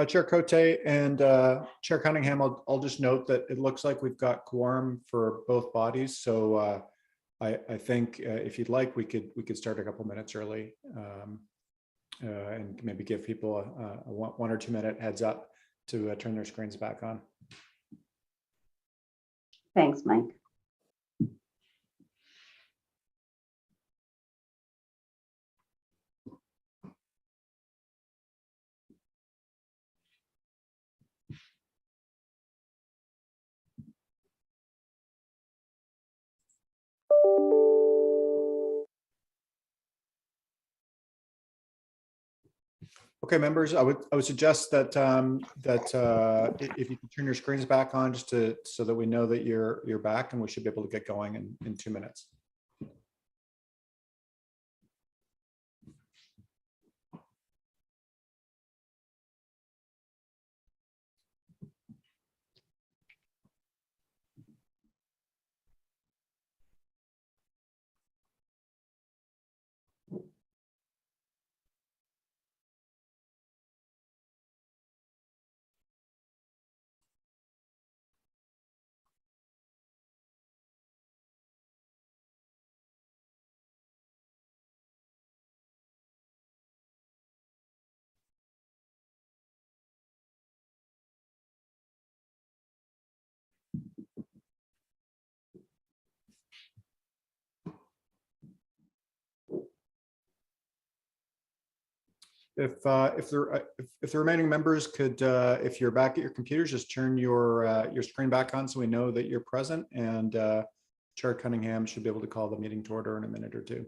Chair Cote and Chair Cunningham, I'll just note that it looks like we've got quorum for both bodies. So I think if you'd like, we could start a couple minutes early and maybe give people a 1 or 2 minute heads up to turn their screens back on. Thanks, Mike. Okay, members, I would suggest that if you can turn your screens back on, just so that we know that you're back, and we should be able to get going in 2 minutes. If the remaining members could, if you're back at your computers, just turn your screen back on so we know that you're present, and Chair Cunningham should be able to call the meeting to order in a minute or two.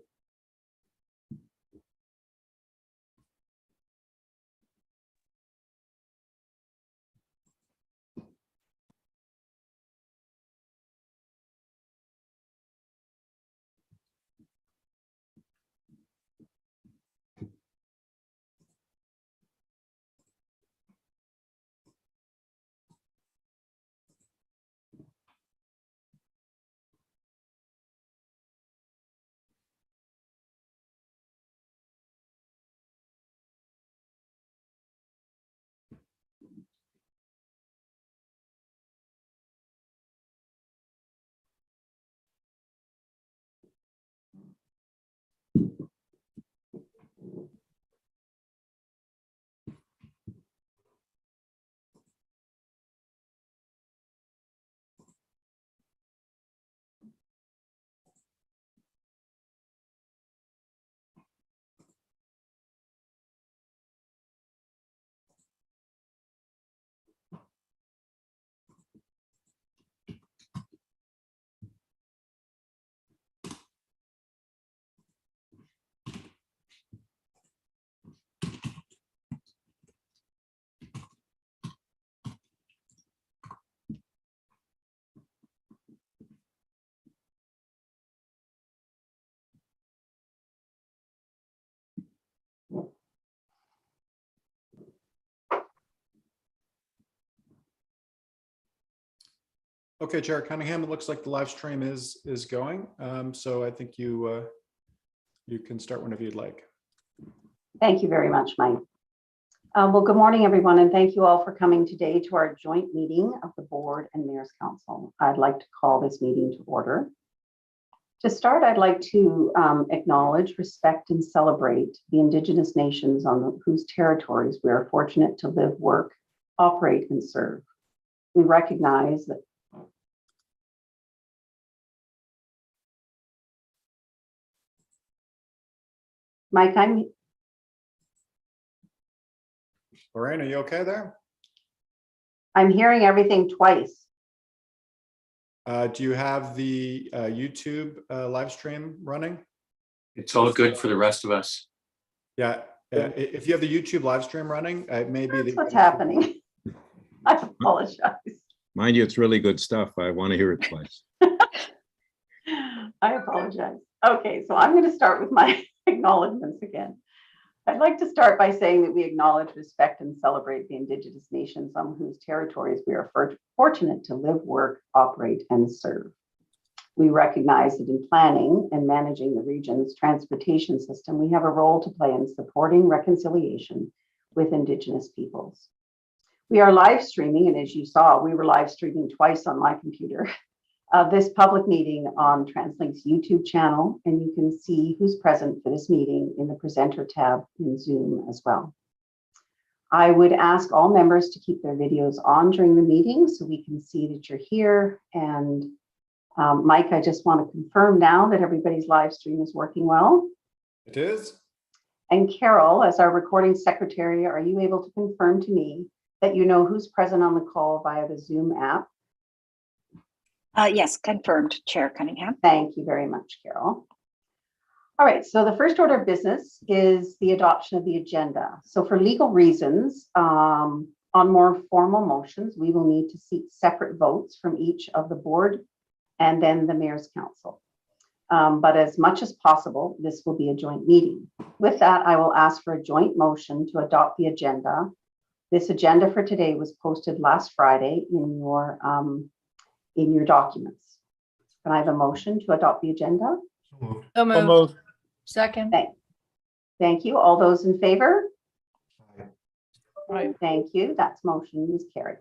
Okay, Chair Cunningham, it looks like the live stream is going. So I think you can start whenever you'd like. Thank you very much, Mike. Well, good morning, everyone, and thank you all for coming today to our joint meeting of the Board and Mayor's Council. I'd like to call this meeting to order. To start, I'd like to acknowledge, respect, and celebrate the Indigenous nations on whose territories we are fortunate to live, work, operate, and serve. We recognize that Mike, Lorraine, are you okay there? I'm hearing everything twice. Do you have the YouTube live stream running? It's all good for the rest of us. Yeah, if you have the YouTube live stream running, it may be That's what's happening. I apologize. Mind you, it's really good stuff. I want to hear it twice. I apologize. Okay, so I'm going to start with my acknowledgements again. I'd like to start by saying that we acknowledge, respect, and celebrate the Indigenous nations on whose territories we are fortunate to live, work, operate, and serve. We recognize that in planning and managing the region's transportation system, we have a role to play in supporting reconciliation with Indigenous peoples. We are live streaming, and as you saw, we were live streaming twice on my computer. This public meeting on TransLink's YouTube channel, and you can see who's present for this meeting in the presenter tab in Zoom as well. I would ask all members to keep their videos on during the meeting so we can see that you're here. And Mike, I just want to confirm now that everybody's live stream is working well. It is. And Carol, as our recording secretary, are you able to confirm to me that you know who's present on the call via the Zoom app? Yes, confirmed, Chair Cunningham. Thank you very much, Carol. All right, so the first order of business is the adoption of the agenda. So for legal reasons, on more formal motions, we will need to seek separate votes from each of the board and then the Mayor's Council. But as much as possible, this will be a joint meeting. With that, I will ask for a joint motion to adopt the agenda. This agenda for today was posted last Friday in your documents. Can I have a motion to adopt the agenda? So moved. Second. Thank you. All those in favor? Right. Thank you. That's motion is carried.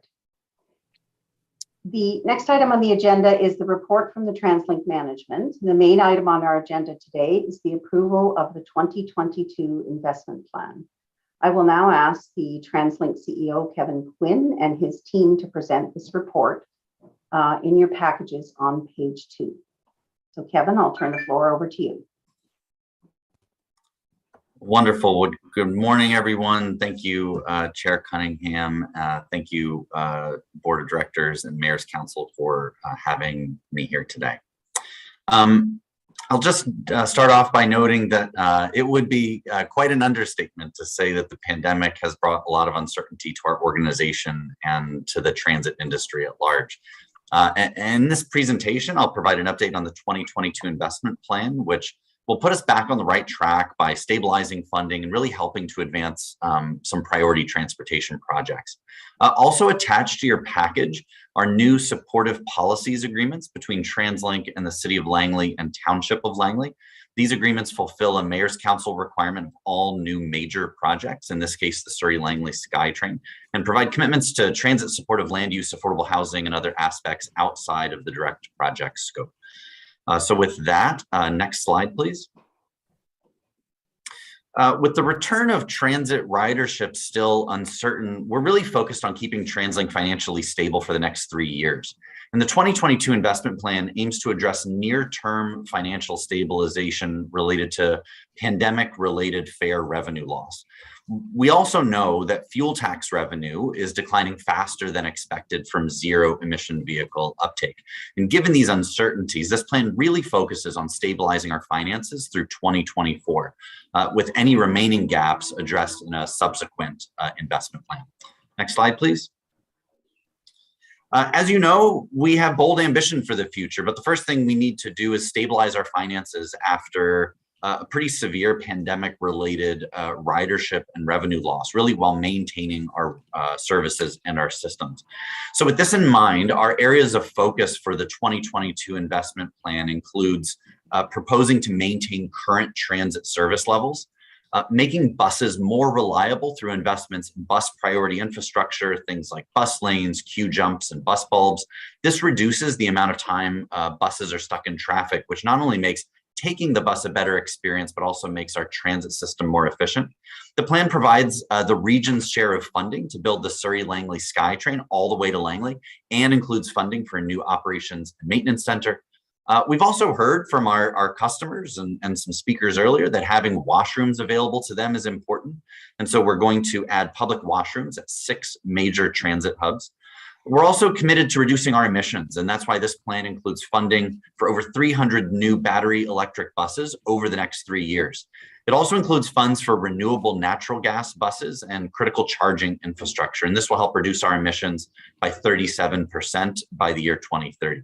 The next item on the agenda is the report from the TransLink management. The main item on our agenda today is the approval of the 2022 investment plan. I will now ask the TransLink CEO, Kevin Quinn, and his team to present this report in your packages on page 2. So Kevin, I'll turn the floor over to you. Wonderful. Well, good morning, everyone. Thank you, Chair Cunningham. Thank you, Board of Directors and Mayor's Council for having me here today. I'll just start off by noting that it would be quite an understatement to say that the pandemic has brought a lot of uncertainty to our organization and to the transit industry at large. And in this presentation, I'll provide an update on the 2022 investment plan, which will put us back on the right track by stabilizing funding and really helping to advance some priority transportation projects. Also attached to your package are new supportive policies agreements between TransLink and the City of Langley and Township of Langley. These agreements fulfill a Mayor's Council requirement of all new major projects, in this case, the Surrey-Langley SkyTrain, and provide commitments to transit supportive land use, affordable housing, and other aspects outside of the direct project scope. So with that, next slide, please. With the return of transit ridership still uncertain, we're really focused on keeping TransLink financially stable for the next 3 years. And the 2022 investment plan aims to address near-term financial stabilization related to pandemic-related fare revenue loss. We also know that fuel tax revenue is declining faster than expected from zero emission vehicle uptake. And given these uncertainties, this plan really focuses on stabilizing our finances through 2024, with any remaining gaps addressed in a subsequent investment plan. Next slide, please. As you know, we have bold ambition for the future, but the first thing we need to do is stabilize our finances after a pretty severe pandemic-related ridership and revenue loss, really while maintaining our services and our systems. So with this in mind, our areas of focus for the 2022 investment plan includes proposing to maintain current transit service levels, making buses more reliable through investments in bus priority infrastructure, things like bus lanes, queue jumps, and bus bulbs. This reduces the amount of time buses are stuck in traffic, which not only makes taking the bus a better experience, but also makes our transit system more efficient. The plan provides the region's share of funding to build the Surrey-Langley SkyTrain all the way to Langley, and includes funding for a new operations and maintenance center. We've also heard from our customers and some speakers earlier that having washrooms available to them is important. And so we're going to add public washrooms at 6 major transit hubs. We're also committed to reducing our emissions, and that's why this plan includes funding for over 300 new battery electric buses over the next 3 years. It also includes funds for renewable natural gas buses and critical charging infrastructure, and this will help reduce our emissions by 37% by the year 2030.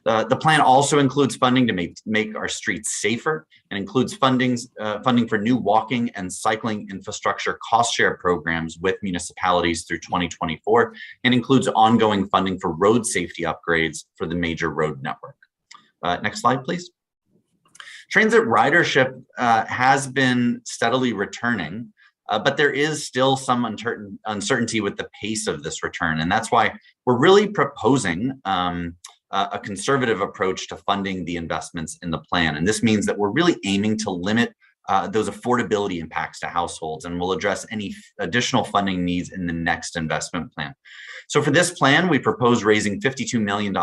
The plan also includes funding to make our streets safer, and includes funding for new walking and cycling infrastructure cost share programs with municipalities through 2024, and includes ongoing funding for road safety upgrades for the major road network. Next slide, please. Transit ridership has been steadily returning, but there is still some uncertainty with the pace of this return, and that's why we're really proposing a conservative approach to funding the investments in the plan. And this means that we're really aiming to limit those affordability impacts to households, and we'll address any additional funding needs in the next investment plan. So for this plan, we propose raising $52 million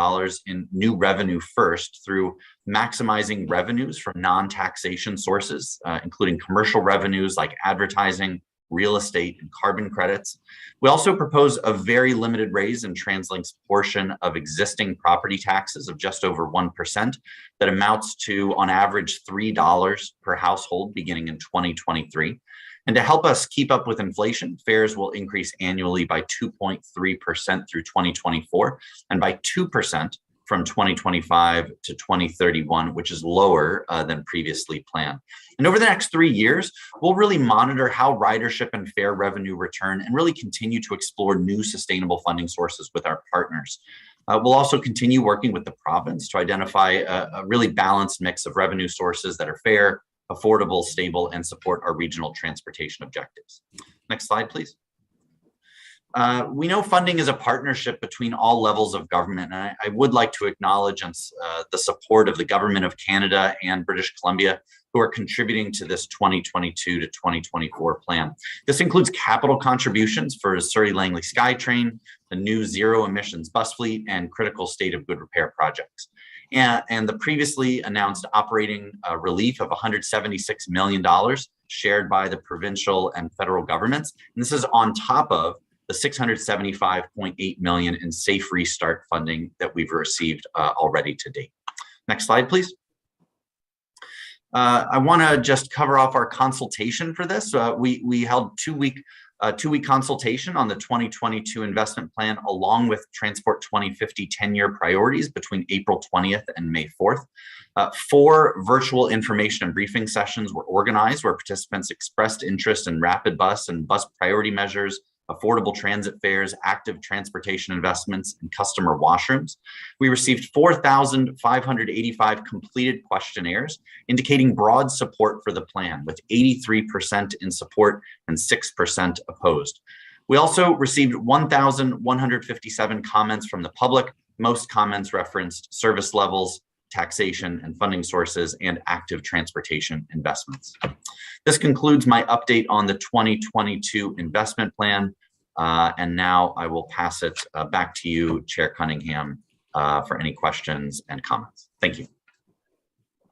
in new revenue first through maximizing revenues from non-taxation sources, including commercial revenues like advertising, real estate, and carbon credits. We also propose a very limited raise in TransLink's portion of existing property taxes of just over 1%, that amounts to, on average, $3 per household beginning in 2023. And to help us keep up with inflation, fares will increase annually by 2.3% through 2024, and by 2% from 2025 to 2031, which is lower than previously planned. And over the next 3 years, we'll really monitor how ridership and fare revenue return, and really continue to explore new sustainable funding sources with our partners. We'll also continue working with the province to identify a really balanced mix of revenue sources that are fair, affordable, stable, and support our regional transportation objectives. Next slide, please. We know funding is a partnership between all levels of government, and I would like to acknowledge the support of the Government of Canada and British Columbia, who are contributing to this 2022 to 2024 plan. This includes capital contributions for Surrey-Langley SkyTrain, the new zero emissions bus fleet, and critical state of good repair projects. and the previously announced operating relief of $176 million shared by the provincial and federal governments. And this is on top of the $675.8 million in Safe Restart funding that we've received already to date. Next slide, please. I want to just cover off our consultation for this. We held two-week consultation on the 2022 investment plan along with Transport 2050 10-year priorities between April 20th and May 4th. 4 virtual information and briefing sessions were organized where participants expressed interest in rapid bus and bus priority measures, affordable transit fares, active transportation investments, and customer washrooms. We received 4,585 completed questionnaires indicating broad support for the plan, with 83% in support and 6% opposed. We also received 1,157 comments from the public. Most comments referenced service levels, taxation and funding sources, and active transportation investments. This concludes my update on the 2022 investment plan. And now I will pass it back to you, Chair Cunningham, for any questions and comments. Thank you.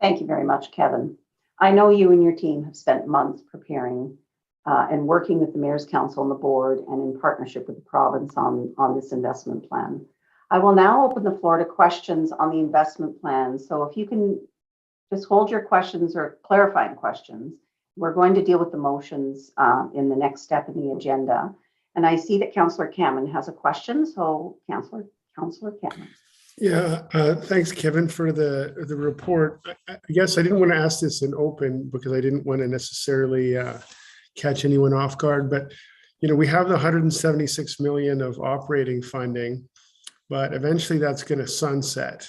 Thank you very much, Kevin. I know you and your team have spent months preparing and working with the Mayor's Council and the board and in partnership with the province on this investment plan. I will now open the floor to questions on the investment plan. So if you can just hold your questions or clarifying questions, we're going to deal with the motions in the next step in the agenda. And I see that Councillor Cameron has a question. So Councillor Cameron. Yeah, thanks, Kevin, for the report. I guess I didn't want to ask this in open because I didn't want to necessarily catch anyone off guard. But you know, we have the 176 million of operating funding, but eventually that's going to sunset,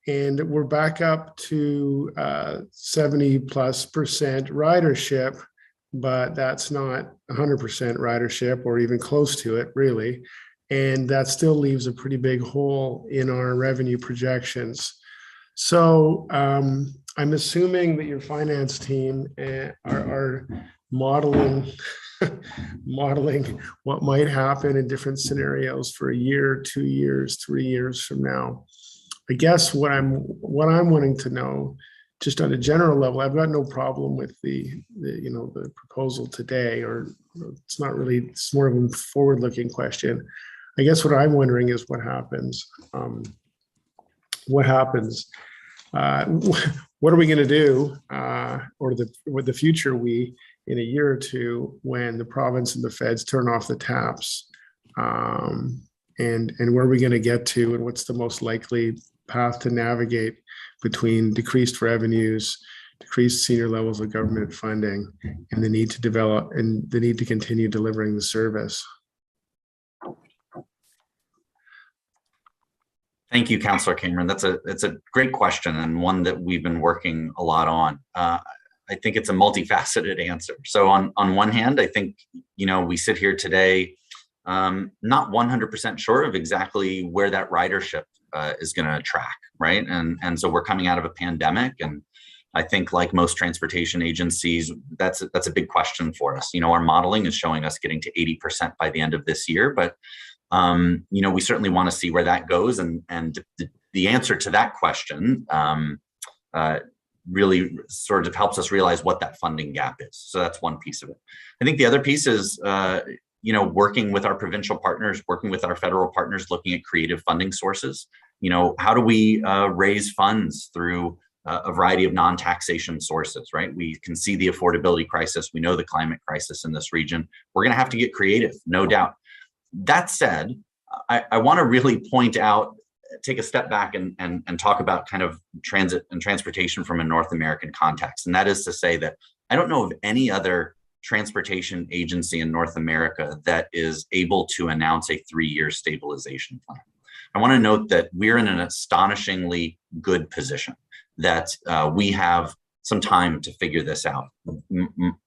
and we're back up to 70+% ridership, but that's not 100% ridership or even close to it, really. And that still leaves a pretty big hole in our revenue projections. So I'm assuming that your finance team are modeling what might happen in different scenarios for a year, 2 years, 3 years from now. I guess what I'm wanting to know, just on a general level, I've got no problem with the proposal today, or it's not really, it's more of a forward-looking question. I guess what I'm wondering is what happens. What happens? What are we going to do, or with the future we, in a year or two, when the province and the feds turn off the taps, and where are we going to get to, and what's the most likely path to navigate between decreased revenues, decreased senior levels of government funding, and the need to develop and the need to continue delivering the service? Thank you, Councillor Cameron. That's a great question, and one that we've been working a lot on. I think it's a multifaceted answer. So on one hand, I think, we sit here today not 100% sure of exactly where that ridership is going to track, right? And so we're coming out of a pandemic, and I think, like most transportation agencies, that's a big question for us. Our modeling is showing us getting to 80% by the end of this year, but we certainly want to see where that goes, and the answer to that question really sort of helps us realize what that funding gap is. So that's one piece of it. I think the other piece is working with our provincial partners, working with our federal partners, looking at creative funding sources. How do we raise funds through a variety of non-taxation sources, right? We can see the affordability crisis. We know the climate crisis in this region. We're going to have to get creative, no doubt. That said, I want to really point out, take a step back and talk about kind of transit and transportation from a North American context. And that is to say that I don't know of any other transportation agency in North America that is able to announce a 3-year stabilization plan. I want to note that we're in an astonishingly good position, that we have some time to figure this out.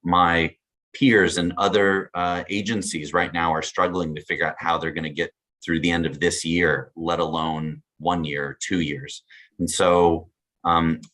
My peers and other agencies right now are struggling to figure out how they're going to get through the end of this year, let alone 1 year, 2 years. And so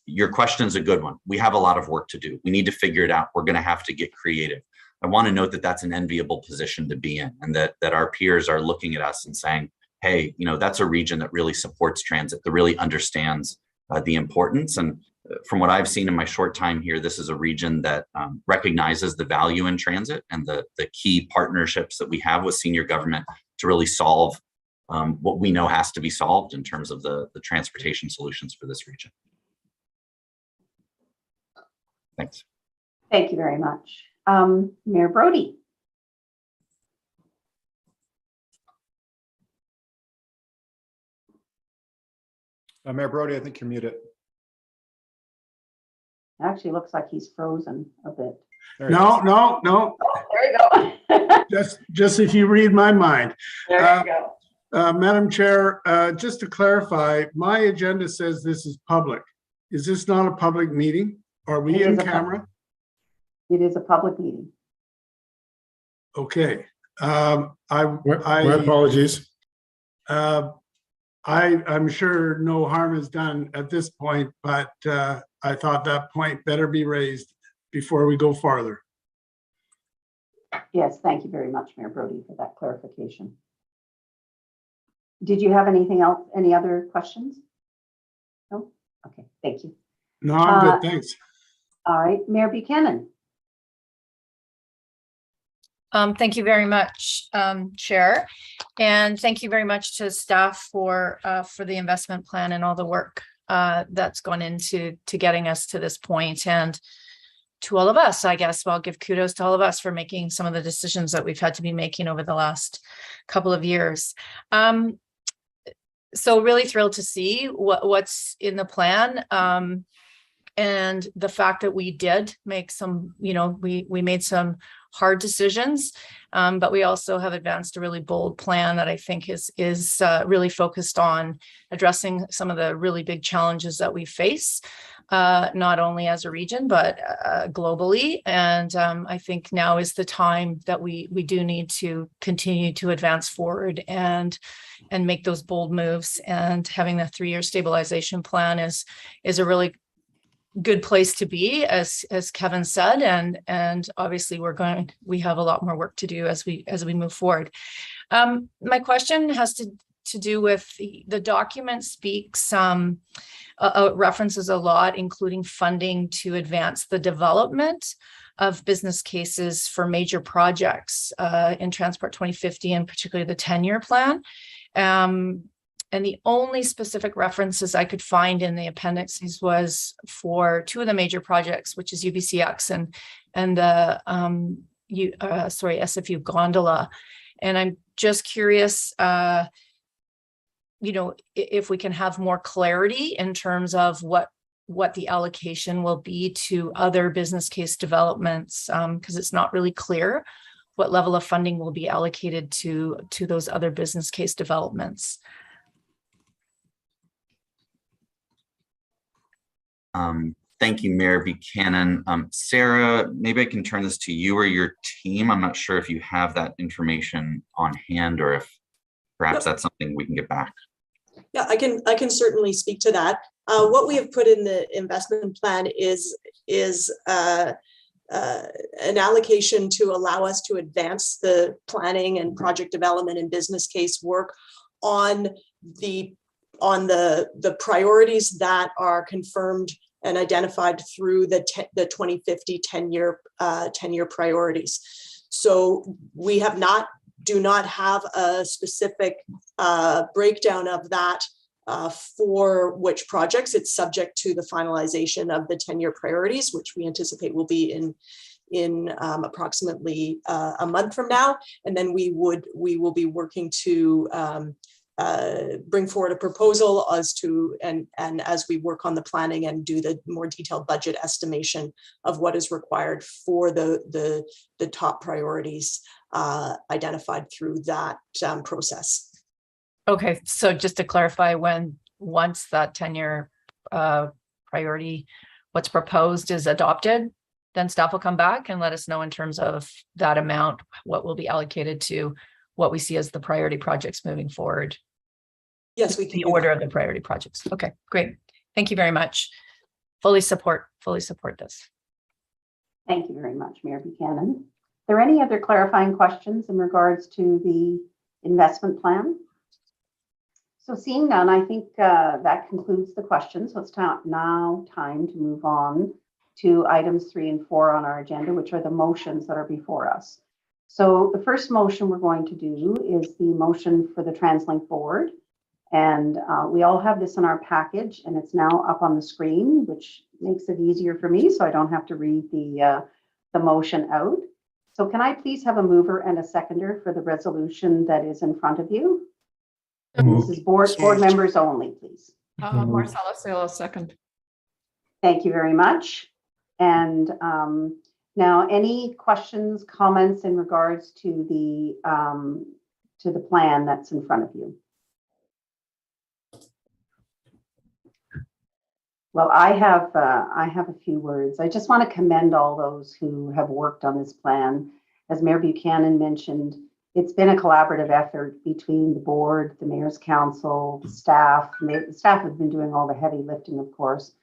your question is a good one. We have a lot of work to do. We need to figure it out. We're going to have to get creative. I want to note that that's an enviable position to be in, and that our peers are looking at us and saying, hey, that's a region that really supports transit, that really understands the importance. And from what I've seen in my short time here, this is a region that recognizes the value in transit and the key partnerships that we have with senior government to really solve what we know has to be solved in terms of the transportation solutions for this region. Thanks. Thank you very much. Mayor Brody. Mayor Brody, I think you're muted. Actually looks like he's frozen a bit. No. Oh, there you go. Just if you read my mind. There you go. Madam Chair, just to clarify, my agenda says this is public. Is this not a public meeting? Are we in camera? It is a public meeting. Okay. My apologies. I'm sure no harm is done at this point, but I thought that point better be raised before we go farther. Yes, thank you very much, Mayor Brody, for that clarification. Did you have anything else? Any other questions? No? Okay, thank you. No, I'm good, thanks. All right, Mayor Buchanan. Thank you very much, Chair, and thank you very much to staff for the investment plan and all the work that's gone into getting us to this point, and to all of us. I guess I'll give kudos to all of us for making some of the decisions that we've had to be making over the last couple of years. So really thrilled to see what's in the plan. And the fact that we did make some, we made some hard decisions, but we also have advanced a really bold plan that I think is really focused on addressing some of the really big challenges that we face, not only as a region, but globally. And I think now is the time that we do need to continue to advance forward and make those bold moves. And having the 3-year stabilization plan is a really good place to be, as Kevin said, and obviously we have a lot more work to do as we move forward. My question has to do with the document speaks references a lot, including funding to advance the development of business cases for major projects in Transport 2050, and particularly the 10-year plan. And the only specific references I could find in the appendices was for 2 of the major projects, which is UBCX and the SFU gondola. And I'm just curious, if we can have more clarity in terms of what the allocation will be to other business case developments, because it's not really clear what level of funding will be allocated to those other business case developments. Thank you, Mayor Buchanan. Sarah, maybe I can turn this to you or your team. I'm not sure if you have that information on hand, or if perhaps that's something we can get back. Yeah, I can certainly speak to that. What we have put in the investment plan is an allocation to allow us to advance the planning and project development and business case work on the priorities that are confirmed and identified through the 2050 10-year priorities. So we do not have a specific breakdown of that for which projects. It's subject to the finalization of the 10-year priorities, which we anticipate will be in approximately a month from now. And then we will be working to bring forward a proposal as as we work on the planning and do the more detailed budget estimation of what is required for the top priorities identified through that process. Okay, so just to clarify, once that 10-year priority, what's proposed is adopted, then staff will come back and let us know in terms of that amount, what will be allocated to what we see as the priority projects moving forward. Yes, we can. The order of the priority projects. Okay, great. Thank you very much. Fully support this. Thank you very much, Mayor Buchanan. Are there any other clarifying questions in regards to the investment plan? So seeing none, I think that concludes the questions. So it's now time to move on to items 3 and 4 on our agenda, which are the motions that are before us. So the first motion we're going to do is the motion for the TransLink board. And we all have this in our package, and it's now up on the screen, which makes it easier for me so I don't have to read the motion out. So can I please have a mover and a seconder for the resolution that is in front of you? This is board members only, please. Marcella Sala, second. Thank you very much. And now, any questions, comments in regards to the plan that's in front of you? Well, I have a few words. I just want to commend all those who have worked on this plan. As Mayor Buchanan mentioned, it's been a collaborative effort between the board, the Mayor's Council, the staff. The staff have been doing all the heavy lifting, of course.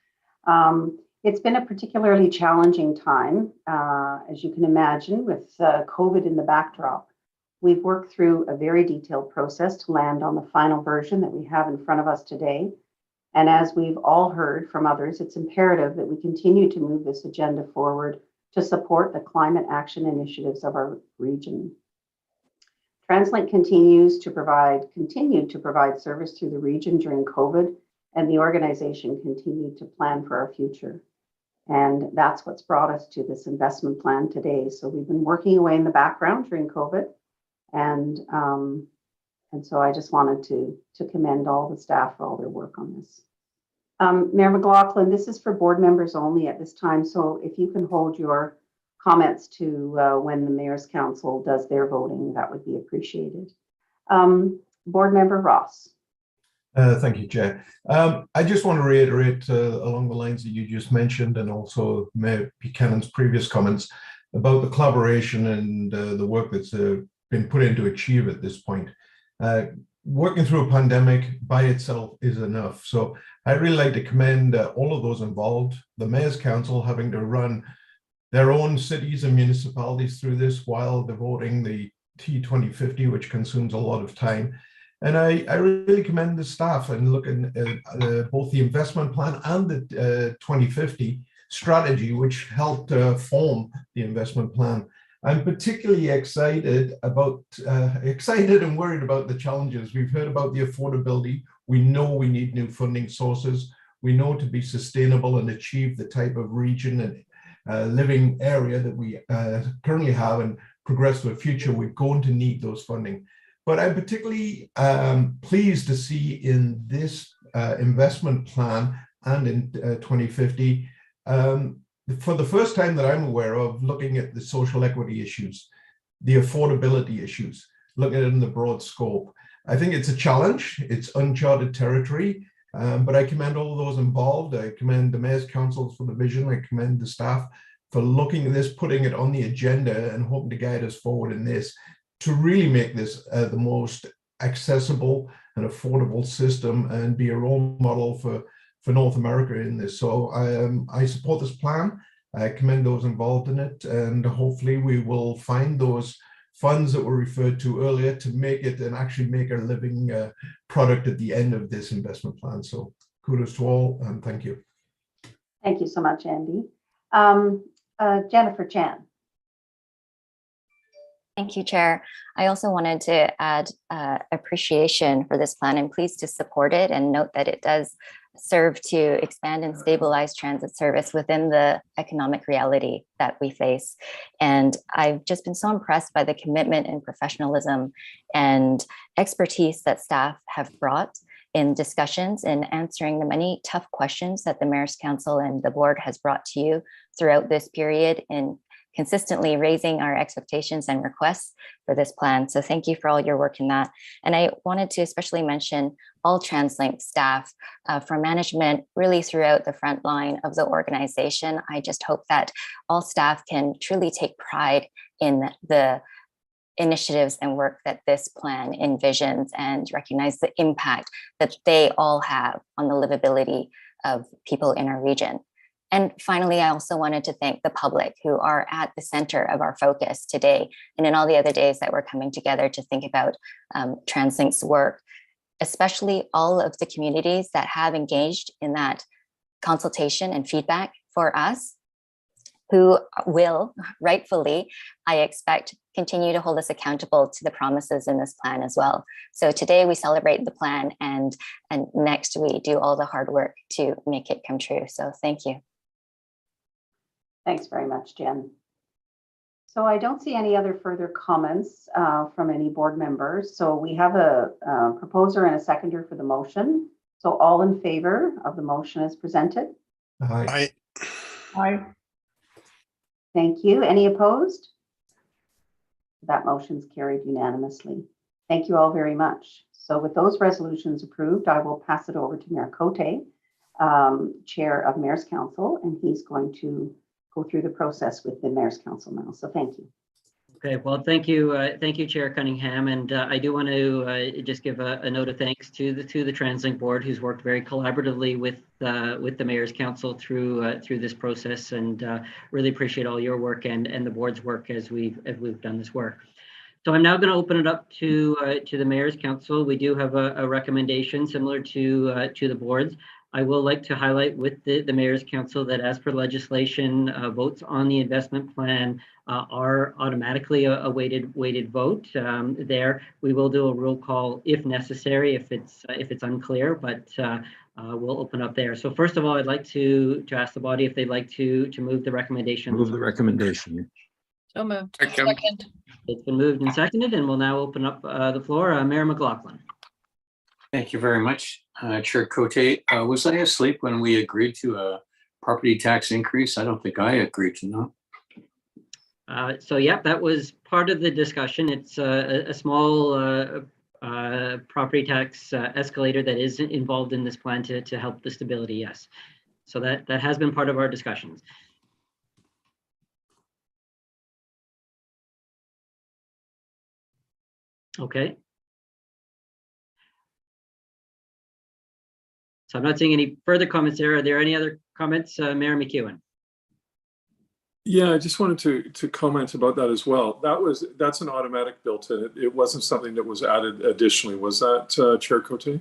It's been a particularly challenging time, as you can imagine, with COVID in the backdrop. We've worked through a very detailed process to land on the final version that we have in front of us today. And as we've all heard from others, it's imperative that we continue to move this agenda forward to support the climate action initiatives of our region. TransLink continued to provide service through the region during COVID, and the organization continued to plan for our future. And that's what's brought us to this investment plan today. So we've been working away in the background during COVID, and so I just wanted to commend all the staff for all their work on this. Mayor McLaughlin, this is for board members only at this time. So if you can hold your comments to when the Mayor's Council does their voting, that would be appreciated. Board Member Ross. Thank you, Chair. I just want to reiterate along the lines that you just mentioned, and also Mayor Buchanan's previous comments about the collaboration and the work that's been put in to achieve at this point. Working through a pandemic by itself is enough. So I'd really like to commend all of those involved, the Mayor's Council having to run their own cities and municipalities through this while devoting the T2050, which consumes a lot of time. And I really commend the staff and looking at both the investment plan and the 2050 strategy, which helped form the investment plan. I'm particularly excited and worried about the challenges. We've heard about the affordability. We know we need new funding sources. We know to be sustainable and achieve the type of region and living area that we currently have and progress to a future, we're going to need those funding. But I'm particularly pleased to see in this investment plan and in 2050, for the first time that I'm aware of, looking at the social equity issues, the affordability issues, looking at it in the broad scope. I think it's a challenge, it's uncharted territory, but I commend all of those involved. I commend the Mayor's Council for the vision. I commend the staff for looking at this, putting it on the agenda and hoping to guide us forward in this to really make this the most accessible and affordable system and be a role model for North America in this. So I support this plan. I commend those involved in it, and hopefully we will find those funds that were referred to earlier to make it and actually make a living product at the end of this investment plan. So kudos to all, and thank you. Thank you so much, Andy. Jennifer Chan. Thank you, Chair. I also wanted to add appreciation for this plan and pleased to support it, and note that it does serve to expand and stabilize transit service within the economic reality that we face. And I've just been so impressed by the commitment and professionalism and expertise that staff have brought in discussions and answering the many tough questions that the Mayor's Council and the board has brought to you throughout this period, in consistently raising our expectations and requests for this plan. So thank you for all your work in that. And I wanted to especially mention all TransLink staff from management really throughout the front line of the organization. I just hope that all staff can truly take pride in the initiatives and work that this plan envisions and recognize the impact that they all have on the livability of people in our region. And finally, I also wanted to thank the public who are at the center of our focus today and in all the other days that we're coming together to think about TransLink's work. especially all of the communities that have engaged in that consultation and feedback for us, who will rightfully, I expect, continue to hold us accountable to the promises in this plan as well. So today we celebrate the plan, and next we do all the hard work to make it come true. So thank you. Thanks very much, Jen. So I don't see any other further comments from any board members. So we have a proposer and a seconder for the motion. So all in favor of the motion as presented? Aye. Aye. Thank you. Any opposed? That motion's carried unanimously. Thank you all very much. So with those resolutions approved, I will pass it over to Mayor Cote, Chair of Mayor's Council, and he's going to go through the process with the Mayor's Council now. So thank you. Okay, well, thank you, Chair Cunningham, and I do want to just give a note of thanks to the TransLink board, who's worked very collaboratively with the Mayor's Council through this process, and really appreciate all your work and the board's work as we've done this work. So I'm now going to open it up to the Mayor's Council. We do have a recommendation similar to the board's. I will like to highlight with the Mayor's Council that as per legislation, votes on the investment plan are automatically a weighted vote. There, we will do a roll call if necessary, if it's unclear, but we'll open up there. So first of all, I'd like to ask the body if they'd like to move the recommendation. Move the recommendation. So moved. Second. It's been moved and seconded, and we'll now open up the floor. Mayor McLaughlin. Thank you very much, Chair Cote. Was I asleep when we agreed to a property tax increase? I don't think I agreed to that. So yeah, that was part of the discussion. It's a small property tax escalator that is involved in this plan to help the stability, yes. So that has been part of our discussions. Okay. So I'm not seeing any further comments there. Are there any other comments, Mayor McEwen? Yeah, I just wanted to comment about that as well. That's an automatic built-in. It wasn't something that was added additionally. Was that Chair Cote?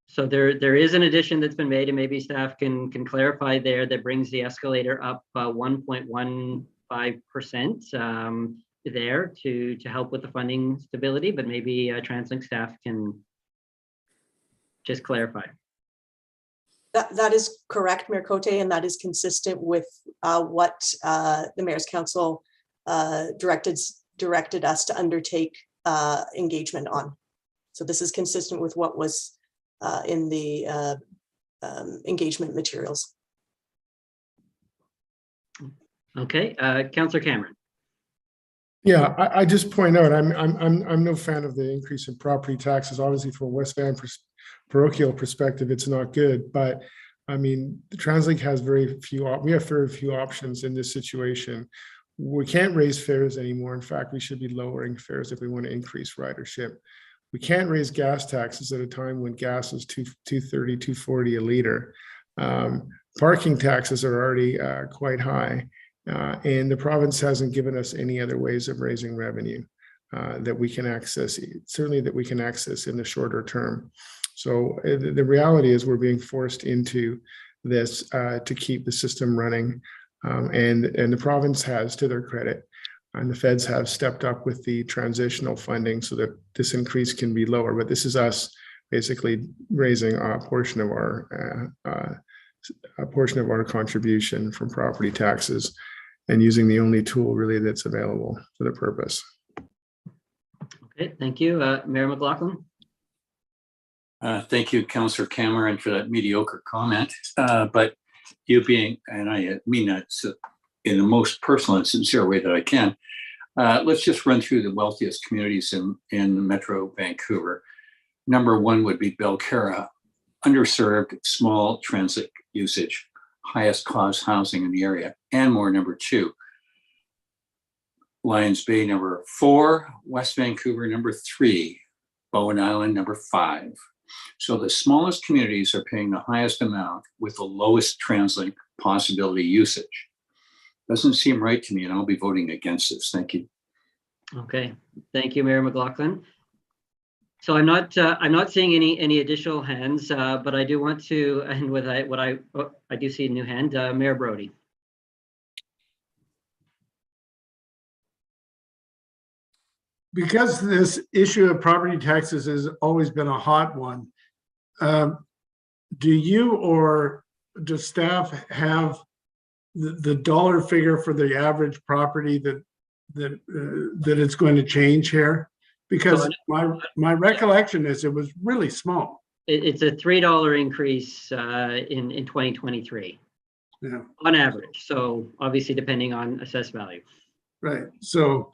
So there is an addition that's been made, and maybe staff can clarify there, that brings the escalator up 1.15% there to help with the funding stability, but maybe TransLink staff can just clarify. That is correct, Mayor Cote, and that is consistent with what the Mayor's Council directed us to undertake engagement on. So this is consistent with what was in the engagement materials. Okay, Councillor Cameron. Yeah, I just point out, I'm no fan of the increase in property taxes. Obviously, from a West Van parochial perspective, it's not good. But I mean, the TransLink has very few options in this situation. We can't raise fares anymore. In fact, we should be lowering fares if we want to increase ridership. We can't raise gas taxes at a time when gas is $2.30, $2.40 a liter. Parking taxes are already quite high. And the province hasn't given us any other ways of raising revenue that we can access, certainly that we can access in the shorter term. So the reality is we're being forced into this to keep the system running. And the province has, to their credit, and the feds have stepped up with the transitional funding so that this increase can be lower. But this is us basically raising a portion of our contribution from property taxes and using the only tool really that's available for the purpose. Okay, thank you. Mayor McLaughlin. Thank you, Councillor Cameron, for that mediocre comment. But you being, and I mean that in the most personal and sincere way that I can, let's just run through the wealthiest communities in Metro Vancouver. Number one would be Belcarra, underserved, small transit usage, highest cost housing in the area. Anmore, number two. Lions Bay, number four. West Vancouver, number three. Bowen Island, number five. So the smallest communities are paying the highest amount with the lowest TransLink possibility usage. Doesn't seem right to me, and I'll be voting against this. Thank you. Okay, thank you, Mayor McLaughlin. So I'm not seeing any additional hands, but I do want to, and I do see a new hand, Mayor Brody. Because this issue of property taxes has always been a hot one, do you or does staff have the dollar figure for the average property that it's going to change here? Because my recollection is it was really small. It's a $3 increase in 2023. Yeah. On average. So obviously depending on assessed value. Right. So,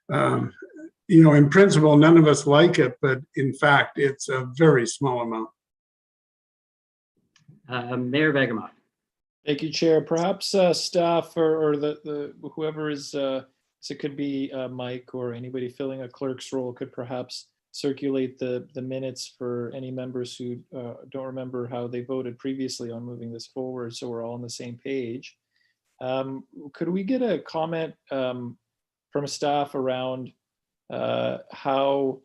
you know, in principle, none of us like it, but in fact, it's a very small amount. Mayor Vegemont. Thank you, Chair. Perhaps staff or the whoever is, so it could be Mike or anybody filling a clerk's role could perhaps circulate the minutes for any members who don't remember how they voted previously on moving this forward, so we're all on the same page. Could we get a comment from staff around how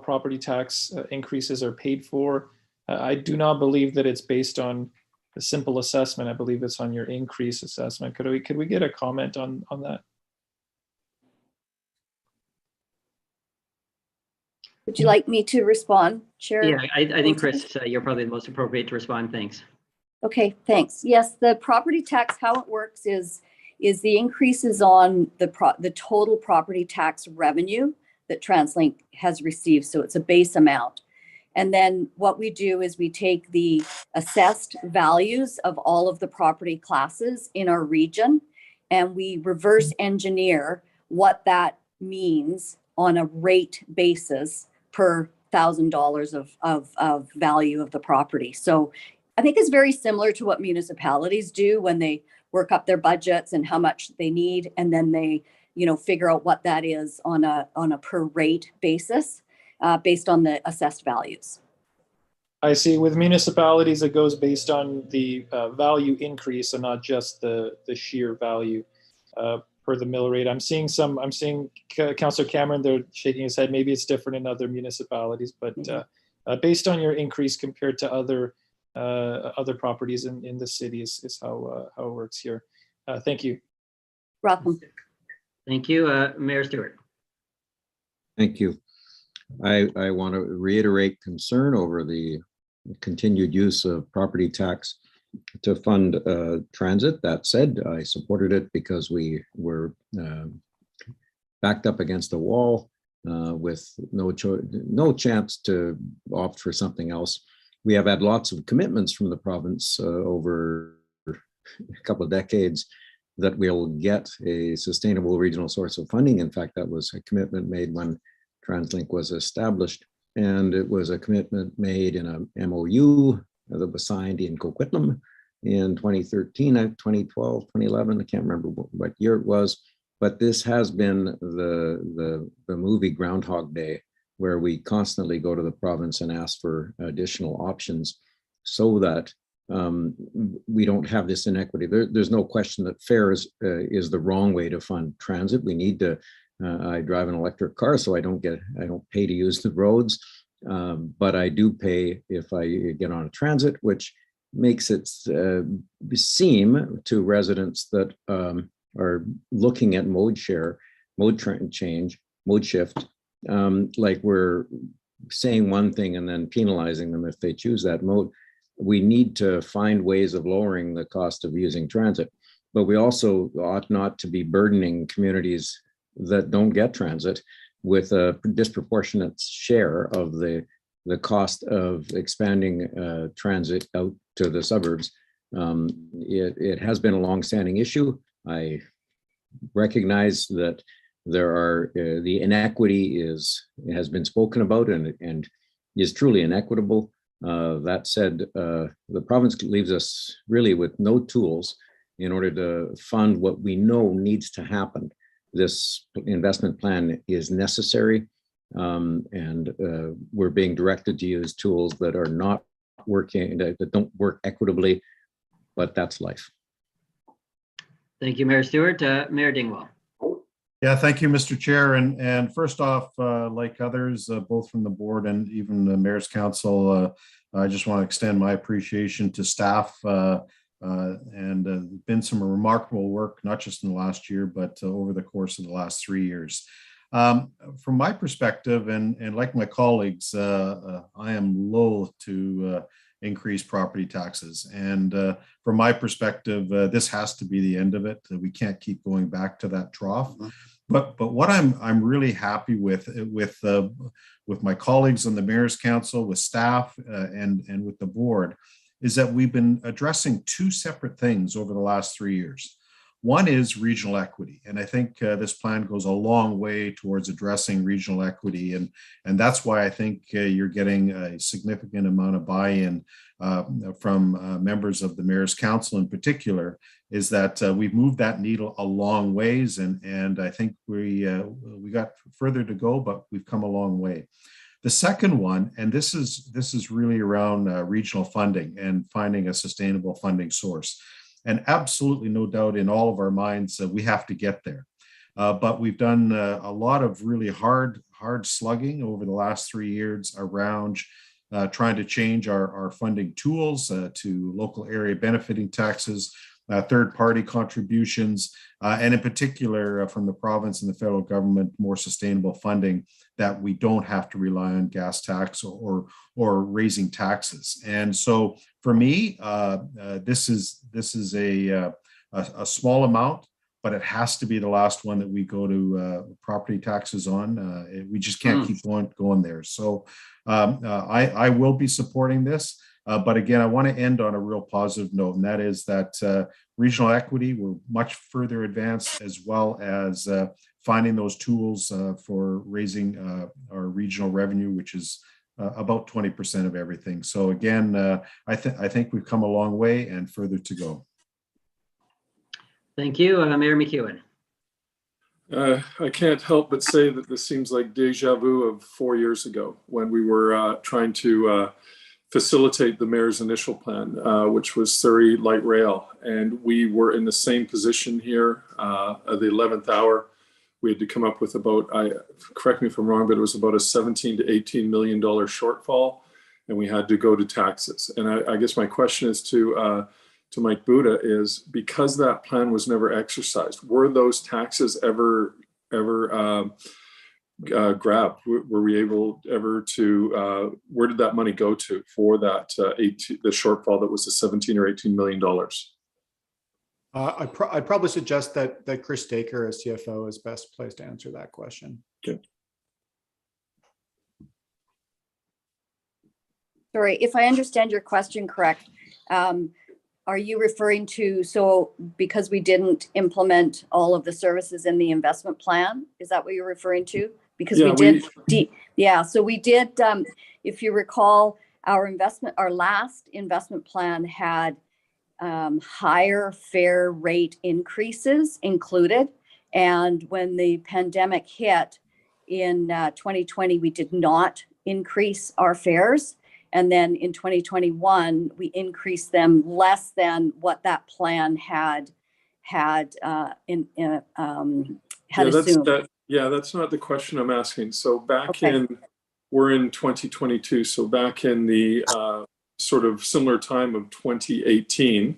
property tax increases are paid for? I do not believe that it's based on a simple assessment. I believe it's on your increase assessment. Could we get a comment on that? Would you like me to respond, Chair? Yeah, I think Chris, you're probably the most appropriate to respond. Thanks. Okay, thanks. Yes, the property tax, how it works is the increases on the total property tax revenue that TransLink has received. So it's a base amount. And then what we do is we take the assessed values of all of the property classes in our region, and we reverse engineer what means on a rate basis per $1,000 of value of the property. So I think it's very similar to what municipalities do when they work up their budgets and how much they need, and then they, figure out what that is on a per rate basis based on the assessed values. I see. With municipalities, it goes based on the value increase and not just the sheer value per the mill rate. I'm seeing Councillor Cameron, they're shaking his head. Maybe it's different in other municipalities, but based on your increase compared to other properties in the city is how it works here. Thank you. Welcome. Thank you, Mayor Stewart. Thank you. I want to reiterate concern over the continued use of property tax to fund transit. That said, I supported it because we were backed up against a wall with no chance to opt for something else. We have had lots of commitments from the province over a couple of decades that we'll get a sustainable regional source of funding. In fact, that was a commitment made when TransLink was established, and it was a commitment made in a MOU that was signed in Coquitlam in 2013, 2012, 2011. I can't remember what year it was, but this has been the movie Groundhog Day, where we constantly go to the province and ask for additional options so that we don't have this inequity. There's no question that fares is the wrong way to fund transit. We need to, I drive an electric car, so I don't pay to use the roads, but I do pay if I get on a transit, which makes it seem to residents that are looking at mode change, mode shift, like we're saying one thing and then penalizing them if they choose that mode. We need to find ways of lowering the cost of using transit, but we also ought not to be burdening communities that don't get transit with a disproportionate share of the cost of expanding transit out to the suburbs. It has been a long-standing issue. I recognize that there are the inequity has been spoken about and is truly inequitable. That said, the province leaves us really with no tools in order to fund what we know needs to happen. This investment plan is necessary, and we're being directed to use tools that are not working, that don't work equitably, but that's life. Thank you, Mayor Stewart. Mayor Dingwall. Yeah, thank you, Mr. Chair. And first off, like others, both from the board and even the Mayor's Council, I just want to extend my appreciation to staff and been some remarkable work, not just in the last year, but over the course of the last 3 years. From my perspective, and like my colleagues, I am loath to increase property taxes. And from my perspective, this has to be the end of it. We can't keep going back to that trough. But what I'm really happy with my colleagues on the Mayor's Council, with staff, and with the board, is that we've been addressing two separate things over the last 3 years. One is regional equity, and I think this plan goes a long way towards addressing regional equity, and that's why I think you're getting a significant amount of buy-in from members of the Mayor's Council in particular, is that we've moved that needle a long ways, and I think we got further to go, but we've come a long way. The second one, and this is really around regional funding and finding a sustainable funding source. And absolutely no doubt in all of our minds, we have to get there. But we've done a lot of really hard slugging over the last 3 years around trying to change our funding tools to local area benefiting taxes, third-party contributions, and in particular from the province and the federal government, more sustainable funding that we don't have to rely on gas tax or raising taxes. And so for me, this is a small amount, but it has to be the last one that we go to property taxes on. We just can't keep going there. So I will be supporting this. But again, I want to end on a real positive note, and that is that regional equity, we're much further advanced, as well as finding those tools for raising our regional revenue, which is about 20% of everything. So again, I think we've come a long way and further to go. Thank you, Mayor McEwen. I can't help but say that this seems like deja vu of 4 years ago when we were trying to facilitate the mayor's initial plan, which was Surrey Light Rail. And we were in the same position here at the 11th hour. We had to come up with about, correct me if I'm wrong, but it was about a $17 to $18 million shortfall, and we had to go to taxes. And I guess my question is to Mike Buda is, because that plan was never exercised, were those taxes ever grabbed? Were we able ever to, where did that money go to for that the shortfall that was the 17 or $18 million? I'd probably suggest that Chris Staker, as CFO, is best placed to answer that question. Okay. Sorry, if I understand your question correct, are you referring to, so because we didn't implement all of the services in the investment plan? Is that what you're referring to? Because we did, so we did, if you recall, our last investment plan had higher fare rate increases included. And when the pandemic hit in 2020, we did not increase our fares. And then in 2021, we increased them less than what that plan had assumed. That's not the question I'm asking. So we're in 2022. So back in the sort of similar time of 2018,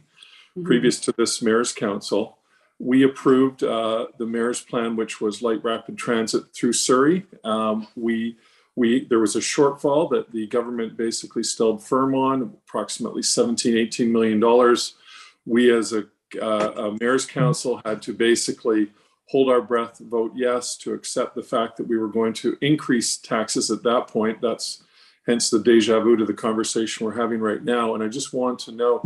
previous to this Mayor's Council, we approved the Mayor's plan, which was light rapid transit through Surrey. There was a shortfall that the government basically stood firm on, approximately $17–18 million. We as a Mayor's Council had to basically hold our breath, vote yes to accept the fact that we were going to increase taxes at that point. That's hence the deja vu to the conversation we're having right now. And I just want to know,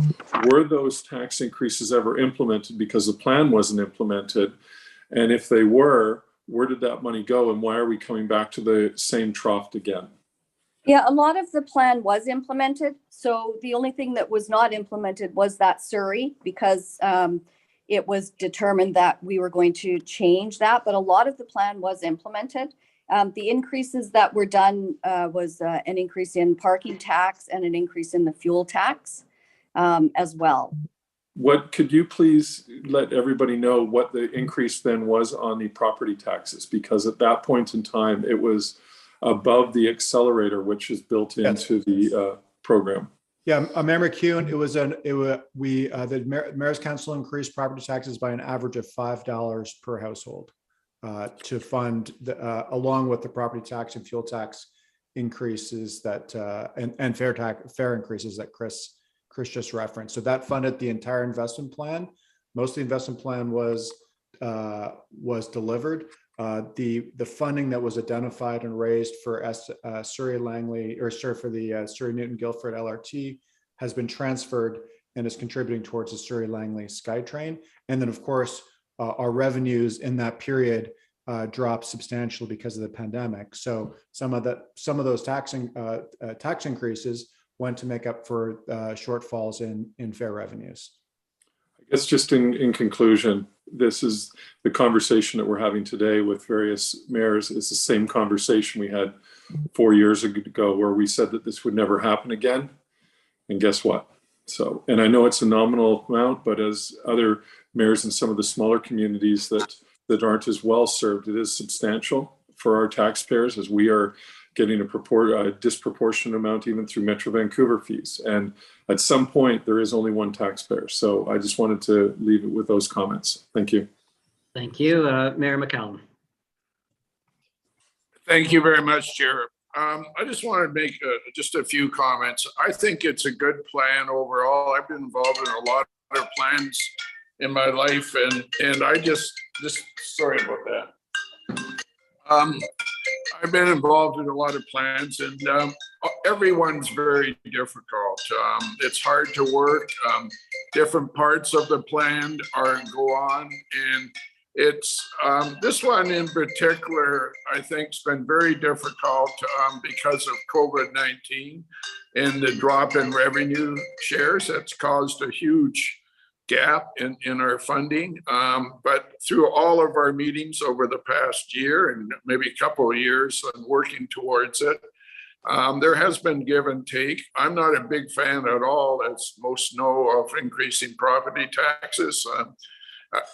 were those tax increases ever implemented because the plan wasn't implemented? And if they were, where did that money go, and why are we coming back to the same trough again? Yeah, a lot of the plan was implemented. So the only thing that was not implemented was that Surrey, because it was determined that we were going to change that. But a lot of the plan was implemented. The increases that were done was an increase in parking tax and an increase in the fuel tax as well. what could you please let everybody know what the increase then was on the property taxes? Because at that point in time, it was above the accelerator, which is built into the program. Yeah, Mayor McCune, the Mayor's Council increased property taxes by an average of $5 per household to fund along with the property tax and fuel tax increases that and fare increases that Chris just referenced. So that funded the entire investment plan. Most of the investment plan was delivered. The funding that was identified and raised for Surrey Langley, or for the Surrey Newton Guildford LRT has been transferred and is contributing towards the Surrey Langley SkyTrain. And then of course, our revenues in that period dropped substantially because of the pandemic. So some of those tax increases went to make up for shortfalls in fare revenues. I guess just in conclusion, this is the conversation that we're having today with various mayors. It's the same conversation we had 4 years ago where we said that this would never happen again. And guess what? So, and I know it's a nominal amount, but as other mayors in some of the smaller communities that aren't as well served, it is substantial for our taxpayers, as we are getting a disproportionate amount even through Metro Vancouver fees. And at some point, there is only one taxpayer. So I just wanted to leave it with those comments. Thank you. Thank you, Mayor McCallum. Thank you very much, Chair. I just want to make just a few comments. I think it's a good plan overall. I've been involved in a lot of plans in my life, and I just sorry about that. I've been involved in a lot of plans, and everyone's very difficult. It's hard to work. Different parts of the plan go on, and it's this one in particular, I think, has been very difficult because of COVID-19 and the drop in revenue shares. That's caused a huge gap in our funding. But through all of our meetings over the past year and maybe a couple of years and working towards it, there has been give and take. I'm not a big fan at all, as most know, of increasing property taxes.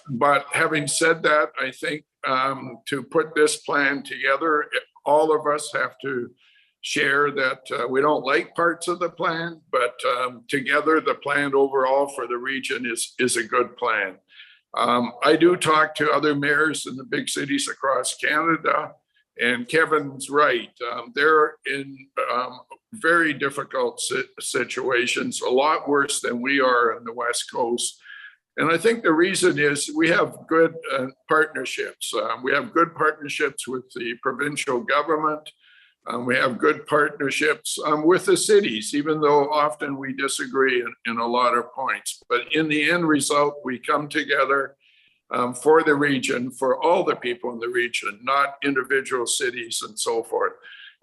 But having said that, I think to put this plan together, all of us have to share that we don't like parts of the plan, but together the plan overall for the region is a good plan. I do talk to other mayors in the big cities across Canada, and Kevin's right. They're in very difficult situations, a lot worse than we are on the West Coast. And I think the reason is we have good partnerships. We have good partnerships with the provincial government. We have good partnerships with the cities, even though often we disagree in a lot of points. But in the end result, we come together for the region, for all the people in the region, not individual cities and so forth.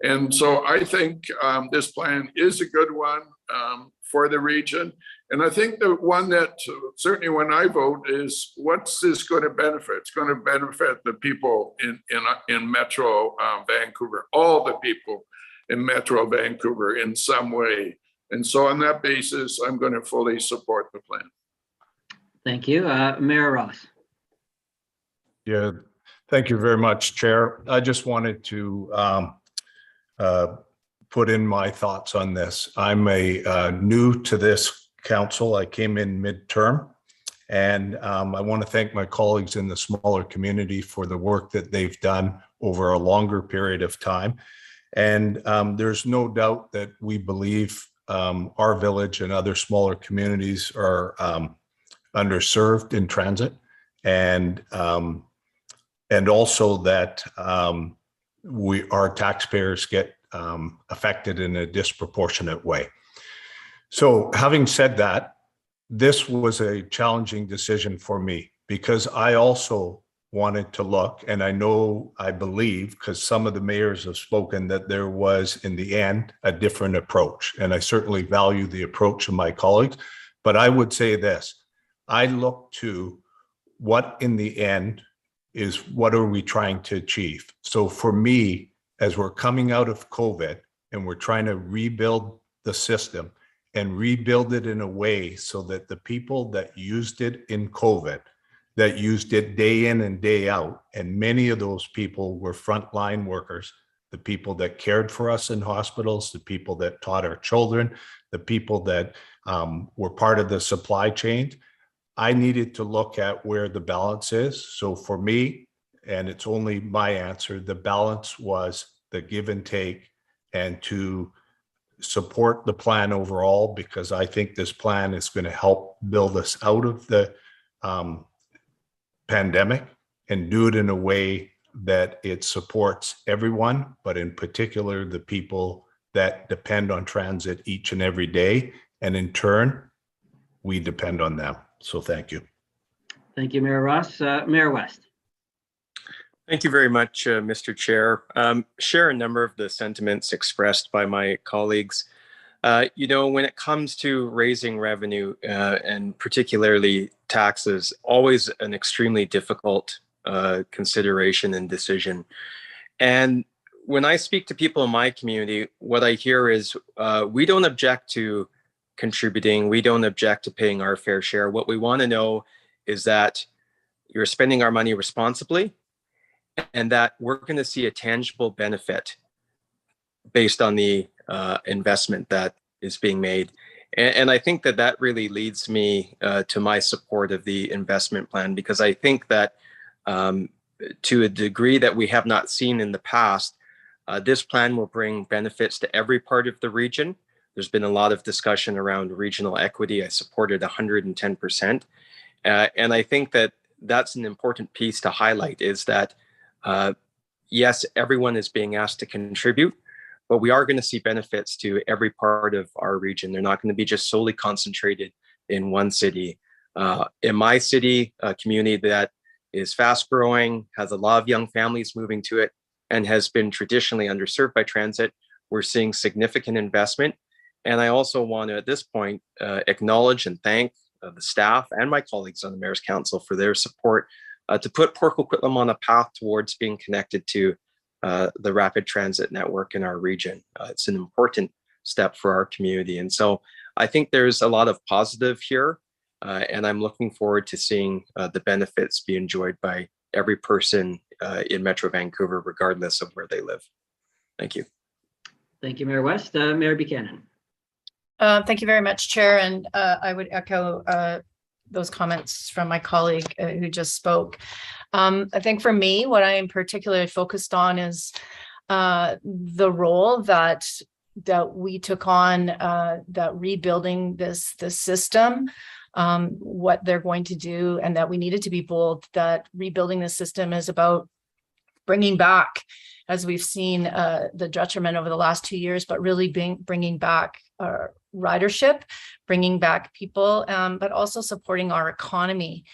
And so I think this plan is a good one for the region. And I think the one that certainly when I vote is, what's this going to benefit? It's going to benefit the people in Metro Vancouver, all the people in Metro Vancouver in some way. And so on that basis, I'm going to fully support the plan. Thank you. Mayor Ross. Yeah, thank you very much, Chair. I just wanted to put in my thoughts on this. I'm new to this council. I came in midterm, and I want to thank my colleagues in the smaller community for the work that they've done over a longer period of time. And there's no doubt that we believe our village and other smaller communities are underserved in transit, and also that our taxpayers get affected in a disproportionate way. So having said that, this was a challenging decision for me, because I also wanted to look, and I believe, because some of the mayors have spoken, that there was in the end a different approach. And I certainly value the approach of my colleagues, but I would say this: I look to what in the end is, what are we trying to achieve? So for me, as we're coming out of COVID and we're trying to rebuild the system, and rebuild it in a way so that the people that used it in COVID, that used it day in and day out, and many of those people were frontline workers, the people that cared for us in hospitals, the people that taught our children, the people that were part of the supply chain. I needed to look at where the balance is. So for me, and it's only my answer, the balance was the give and take, and to support the plan overall, because I think this plan is going to help build us out of the pandemic and do it in a way that it supports everyone, but in particular, the people that depend on transit each and every day. And in turn, we depend on them. So thank you. Thank you, Mayor Ross. Mayor West. Thank you very much, Mr. Chair. Share a number of the sentiments expressed by my colleagues. When it comes to raising revenue and particularly taxes, always an extremely difficult consideration and decision. And when I speak to people in my community, what I hear is we don't object to contributing. We don't object to paying our fair share. What we want to know is that you're spending our money responsibly, and that we're going to see a tangible benefit based on the investment that is being made. And I think that that really leads me to my support of the investment plan, because I think that to a degree that we have not seen in the past, this plan will bring benefits to every part of the region. There's been a lot of discussion around regional equity. I supported 110%. And I think that that's an important piece to highlight, is that yes, everyone is being asked to contribute, but we are going to see benefits to every part of our region. They're not going to be just solely concentrated in one city. In my city, a community that is fast growing, has a lot of young families moving to it, and has been traditionally underserved by transit, we're seeing significant investment. And I also want to, at this point, acknowledge and thank the staff and my colleagues on the Mayor's Council for their support to put Port Coquitlam on a path towards being connected to the rapid transit network in our region. It's an important step for our community. And so I think there's a lot of positive here, and I'm looking forward to seeing the benefits be enjoyed by every person in Metro Vancouver, regardless of where they live. Thank you. Thank you, Mayor West. Mayor Buchanan. Thank you very much, Chair. And I would echo those comments from my colleague who just spoke. I think for me, what I am particularly focused on is the role that we took on, that rebuilding this system, what they're going to do, and that we needed to be bold, that rebuilding the system is about bringing back, as we've seen the detriment over the last 2 years, but really bringing back ridership, bringing back people, but also supporting our economy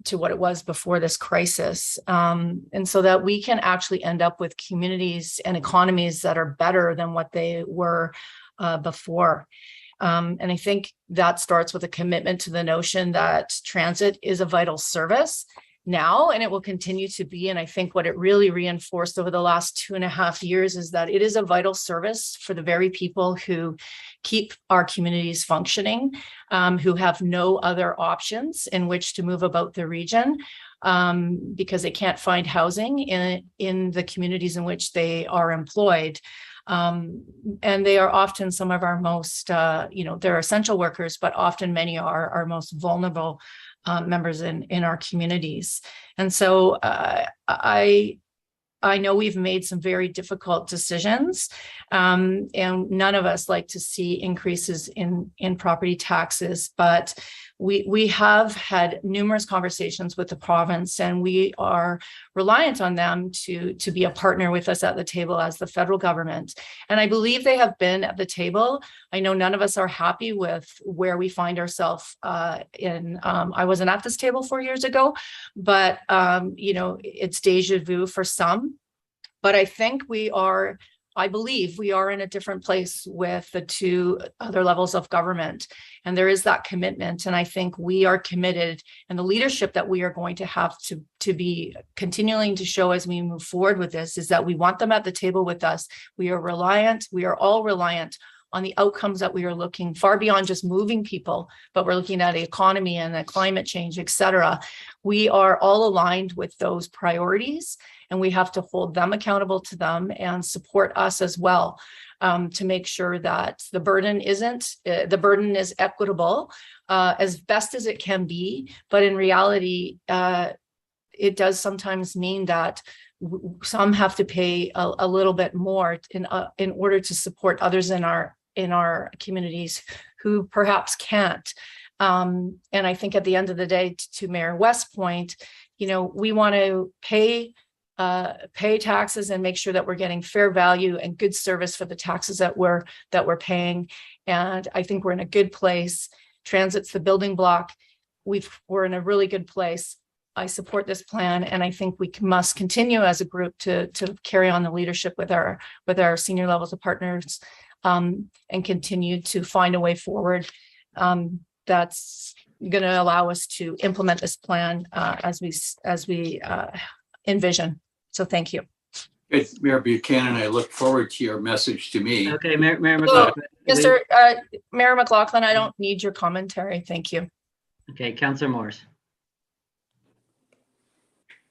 to what it was before this crisis. And so that we can actually end up with communities and economies that are better than what they were before. And I think that starts with a commitment to the notion that transit is a vital service now, and it will continue to be. And I think what it really reinforced over the last 2.5 years is that it is a vital service for the very people who keep our communities functioning, who have no other options in which to move about the region, because they can't find housing in the communities in which they are employed. And they are often some of our most, they're essential workers, but often many are our most vulnerable members in our communities. And so I know we've made some very difficult decisions, and none of us like to see increases in property taxes, but we have had numerous conversations with the province, and we are reliant on them to be a partner with us at the table as the federal government. And I believe they have been at the table. I know none of us are happy with where we find ourselves I wasn't at this table 4 years ago, but it's deja vu for some. But I think I believe we are in a different place with the two other levels of government. And there is that commitment. And I think we are committed, and the leadership that we are going to have to be continuing to show as we move forward with this is that we want them at the table with us. We are all reliant on the outcomes that we are looking far beyond just moving people, but we're looking at the economy and the climate change, et cetera. We are all aligned with those priorities, and we have to hold them accountable to them and support us as well, to make sure that the burden is equitable as best as it can be. But in reality, it does sometimes mean that some have to pay a little bit more in order to support others in our communities who perhaps can't. And I think at the end of the day, to Mayor West's point, we want to pay taxes and make sure that we're getting fair value and good service for the taxes that we're paying. And I think we're in a good place. Transit's the building block. We're in a really good place. I support this plan, and I think we must continue as a group to carry on the leadership with our senior levels of partners, and continue to find a way forward that's going to allow us to implement this plan as we envision. So thank you. Good. Mayor Buchanan, I look forward to your message to me. Okay, Mayor McLaughlin. Mayor McLaughlin, I don't need your commentary. Thank you. Okay, Councillor Morris.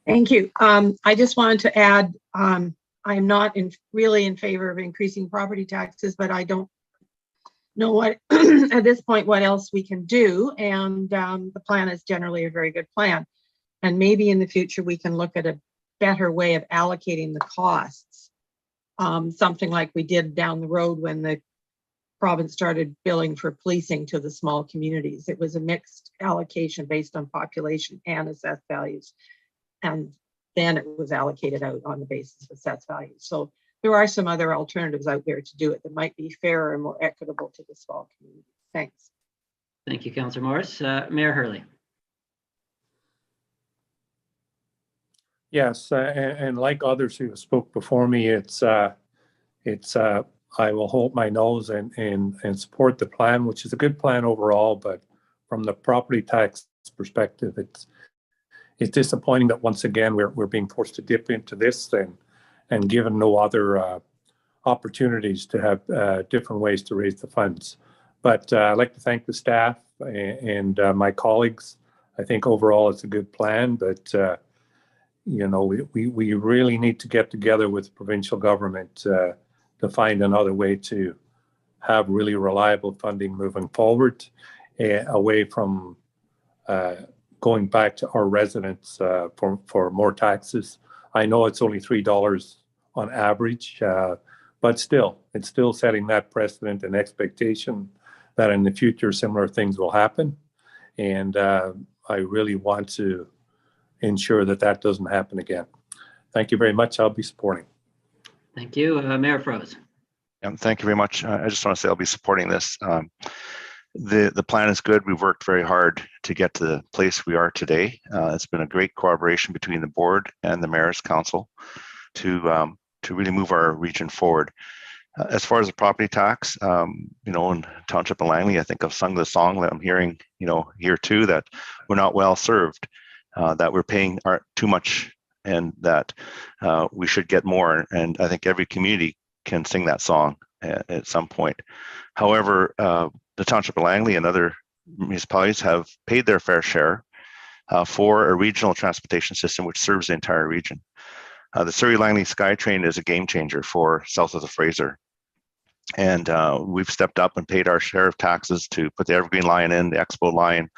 Thank you. I just wanted to add, I'm not really in favor of increasing property taxes, but I don't know what at this point what else we can do. And the plan is generally a very good plan. And maybe in the future we can look at a better way of allocating the costs. Something like we did down the road when the province started billing for policing to the small communities. It was a mixed allocation based on population and assessed values. And then it was allocated out on the basis of assessed values. So there are some other alternatives out there to do it that might be fairer and more equitable to the small community. Thanks. Thank you, Councillor Morris. Mayor Hurley. Yes, and like others who spoke before me, I will hold my nose and support the plan, which is a good plan overall. But from the property tax perspective, it's disappointing that once again we're being forced to dip into this and given no other opportunities to have different ways to raise the funds. But I'd like to thank the staff and my colleagues. I think overall it's a good plan, but we really need to get together with the provincial government to find another way to have really reliable funding moving forward, away from going back to our residents for more taxes. I know it's only $3 on average, but it's still setting that precedent and expectation that in the future similar things will happen. And I really want to ensure that doesn't happen again. Thank you very much. I'll be supporting. Thank you. Mayor Froese. Thank you very much. I just want to say I'll be supporting this. The plan is good. We've worked very hard to get to the place we are today. It's been a great cooperation between the board and the Mayor's Council to really move our region forward. As far as the property tax, in Township and Langley, I think I've sung the song that I'm hearing, here too, that we're not well served, that we're paying too much, and that we should get more. And I think every community can sing that song at some point. However, the Township of Langley and other municipalities have paid their fair share for a regional transportation system which serves the entire region. The Surrey-Langley SkyTrain is a game changer for south of the Fraser. And we've stepped up and paid our share of taxes to put the Evergreen Line in, the Expo Line,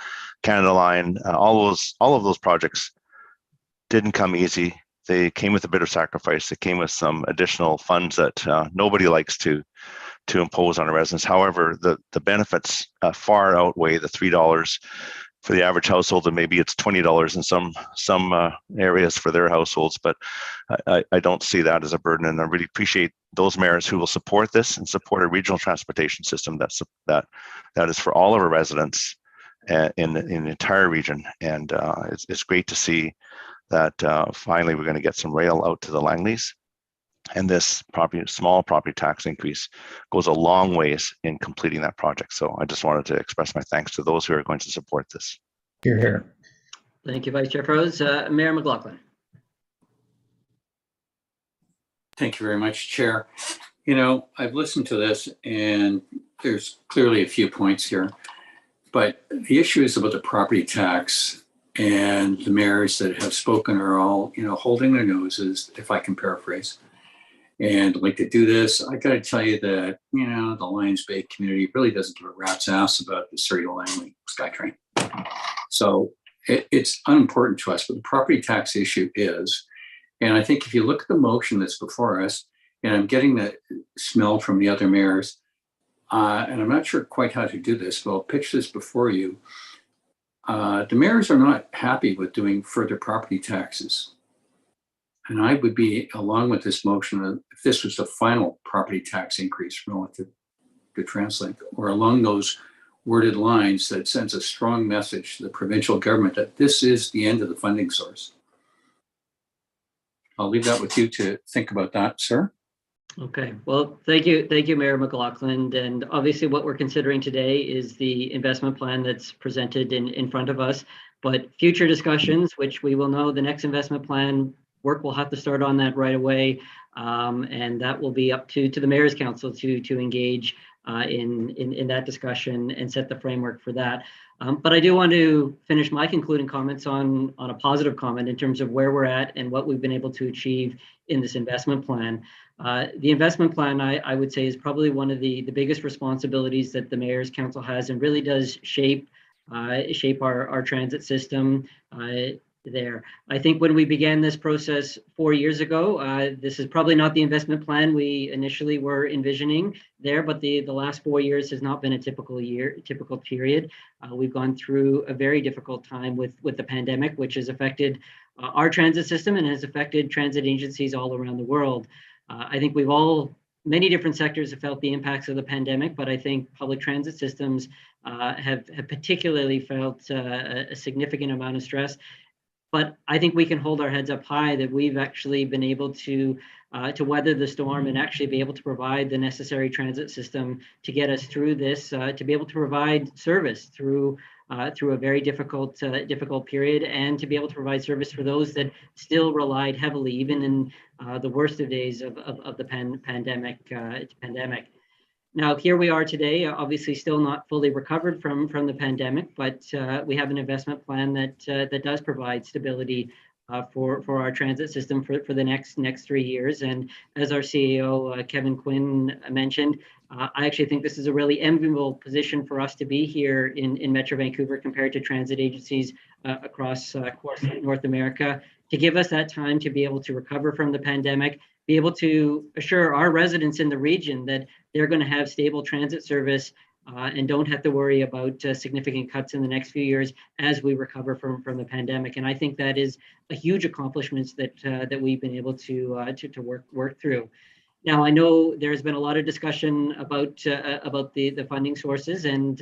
Canada Line. All of those projects didn't come easy. They came with a bit of sacrifice. They came with some additional funds that nobody likes to impose on our residents. However, the benefits far outweigh the $3 for the average household, and maybe it's $20 in some areas for their households. But I don't see that as a burden, and I really appreciate those mayors who will support this and support a regional transportation system that is for all of our residents in the entire region. And it's great to see that finally we're going to get some rail out to the Langleys. And this small property tax increase goes a long ways in completing that project. So I just wanted to express my thanks to those who are going to support this. Hear, hear. Thank you, Vice Chair Froese. Mayor McLaughlin. Thank you very much, Chair. You know, I've listened to this and there's clearly a few points here, but the issue is about the property tax, and the mayors that have spoken are all, you know, holding their noses, if I can paraphrase, and like to do this. I got to tell you that, you know, the Lions Bay community really doesn't give a rat's ass about the Surrey to Langley SkyTrain. So it's unimportant to us, but the property tax issue is. And I think if you look at the motion that's before us, and I'm getting the smell from the other mayors, and I'm not sure quite how to do this, but I'll pitch this before you. The mayors are not happy with doing further property taxes. And I would be, along with this motion, if this was the final property tax increase relative to TransLink, or along those worded lines that sends a strong message to the provincial government that this is the end of the funding source. I'll leave that with you to think about that, sir. Okay, well, thank you, Mayor McLaughlin. And obviously what we're considering today is the investment plan that's presented in front of us. But future discussions, which we will know the next investment plan work will have to start on that right away. And that will be up to the Mayor's Council to engage in that discussion and set the framework for that. But I do want to finish my concluding comments on a positive comment in terms of where we're at and what we've been able to achieve in this investment plan. The investment plan, I would say, is probably one of the biggest responsibilities that the Mayor's Council has, and really does shape our transit system there. I think when we began this process 4 years ago, this is probably not the investment plan we initially were envisioning there, but the last 4 years has not been a typical period. We've gone through a very difficult time with the pandemic, which has affected our transit system and has affected transit agencies all around the world. I think many different sectors have felt the impacts of the pandemic, but I think public transit systems have particularly felt a significant amount of stress. But I think we can hold our heads up high that we've actually been able to weather the storm and actually be able to provide the necessary transit system to get us through this, to be able to provide service through a very difficult period, and to be able to provide service for those that still relied heavily, even in the worst of days of the pandemic. Now, here we are today, obviously still not fully recovered from the pandemic, but we have an investment plan that does provide stability for our transit system for the next 3 years. And as our CEO, Kevin Quinn, mentioned, I actually think this is a really enviable position for us to be here in Metro Vancouver compared to transit agencies across North America, to give us that time to be able to recover from the pandemic, be able to assure our residents in the region that they're going to have stable transit service and don't have to worry about significant cuts in the next few years as we recover from the pandemic. And I think that is a huge accomplishment that we've been able to work through. Now, I know there's been a lot of discussion about the funding sources, and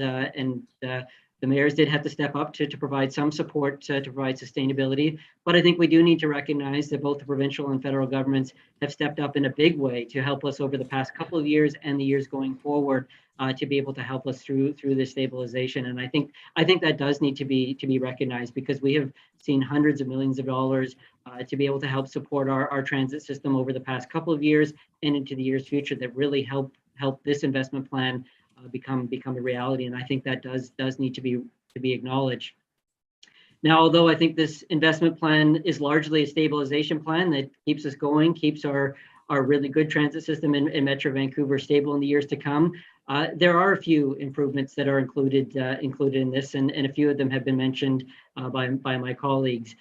the mayors did have to step up to provide some support to provide sustainability. But I think we do need to recognize that both the provincial and federal governments have stepped up in a big way to help us over the past couple of years and the years going forward to be able to help us through this stabilization. And I think that does need to be recognized, because we have seen hundreds of millions of dollars to be able to help support our transit system over the past couple of years and into the years future, that really help this investment plan become a reality. And I think that does need to be acknowledged. Now, although I think this investment plan is largely a stabilization plan that keeps us going, keeps our really good transit system in Metro Vancouver stable in the years to come, there are a few improvements that are included in this, and a few of them have been mentioned by my colleagues.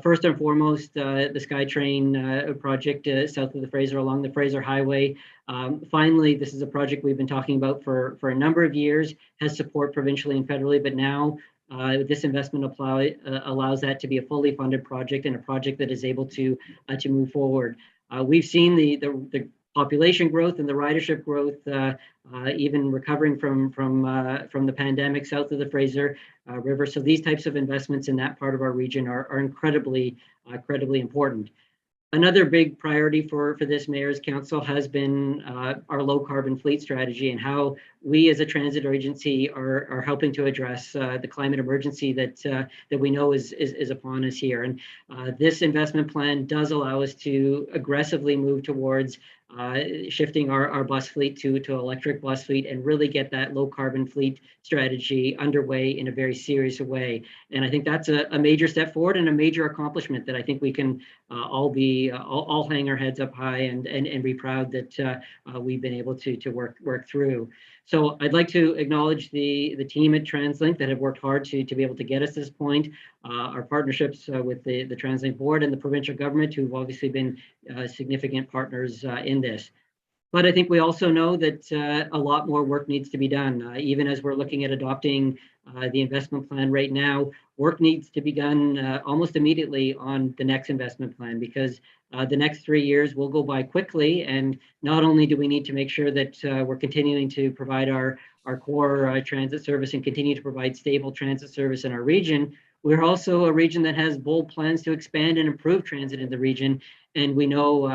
First and foremost, the SkyTrain project south of the Fraser, along the Fraser Highway. Finally, this is a project we've been talking about for a number of years, has support provincially and federally, but now this investment allows that to be a fully funded project, and a project that is able to move forward. We've seen the population growth and the ridership growth, even recovering from the pandemic south of the Fraser River. So these types of investments in that part of our region are incredibly important. Another big priority for this Mayor's Council has been our low carbon fleet strategy, and how we as a transit agency are helping to address the climate emergency that we know is upon us here. And this investment plan does allow us to aggressively move towards shifting our bus fleet to electric bus fleet and really get that low carbon fleet strategy underway in a very serious way. And I think that's a major step forward and a major accomplishment that I think we can all hang our heads up high and be proud that we've been able to work through. So I'd like to acknowledge the team at TransLink that have worked hard to be able to get us to this point, our partnerships with the TransLink board and the provincial government, who've obviously been significant partners in this. But I think we also know that a lot more work needs to be done. Even as we're looking at adopting the investment plan right now, work needs to be done almost immediately on the next investment plan, because the next 3 years will go by quickly. And not only do we need to make sure that we're continuing to provide our core transit service and continue to provide stable transit service in our region, we're also a region that has bold plans to expand and improve transit in the region. And we know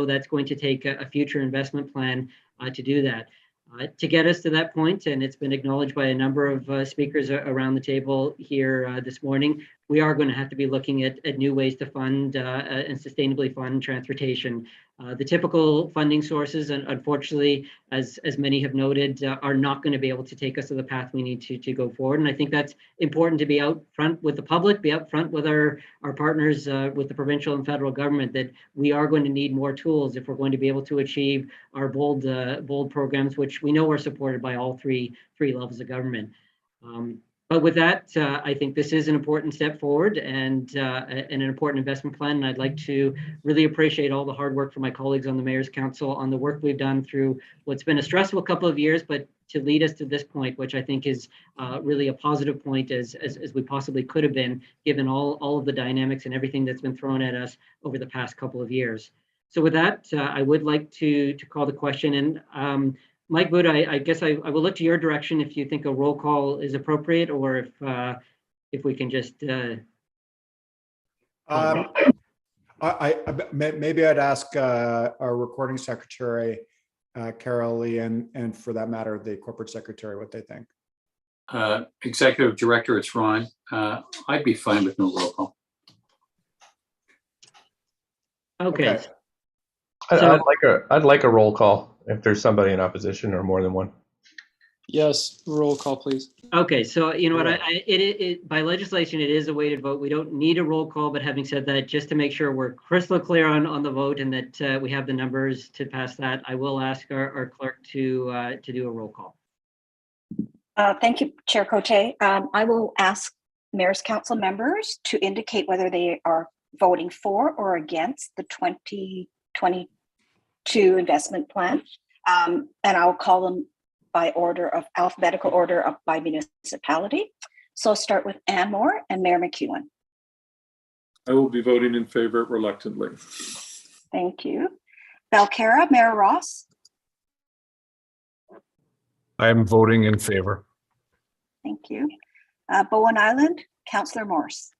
that's going to take a future investment plan to do that. To get us to that point, and it's been acknowledged by a number of speakers around the table here this morning, we are going to have to be looking at new ways to fund and sustainably fund transportation. The typical funding sources, and unfortunately, as many have noted, are not going to be able to take us to the path we need to go forward. And I think that's important to be out front with the public, be out front with our partners, with the provincial and federal government, that we are going to need more tools if we're going to be able to achieve our bold programs, which we know are supported by all three levels of government. But with that, I think this is an important step forward and an important investment plan. And I'd like to really appreciate all the hard work from my colleagues on the Mayor's Council on the work we've done through what's been a stressful couple of years, but to lead us to this point, which I think is really a positive point as we possibly could have been, given all of the dynamics and everything that's been thrown at us over the past couple of years. So with that, I would like to call the question. And Mike Wood, I guess I will look to your direction if you think a roll call is appropriate, or if we can just. Maybe I'd ask our recording secretary, Carol Lee, and for that matter, the corporate secretary, what they think. Executive Director, it's Ron. I'd be fine with no roll call. Okay. I'd like a roll call if there's somebody in opposition or more than one. Yes, roll call, please. Okay, so you know what, by legislation, it is a weighted vote. We don't need a roll call, but having said that, just to make sure we're crystal clear on the vote and that we have the numbers to pass that, I will ask our clerk to do a roll call. Thank you, Chair Cote. I will ask Mayor's Council members to indicate whether they are voting for or against the 2022 investment plan, and I'll call them by alphabetical order by municipality. So I'll start with Ann Moore and Mayor McEwen. I will be voting in favor reluctantly. Thank you. Belcarra, Mayor Ross. I'm voting in favor. Thank you. Bowen Island, Councillor Morse.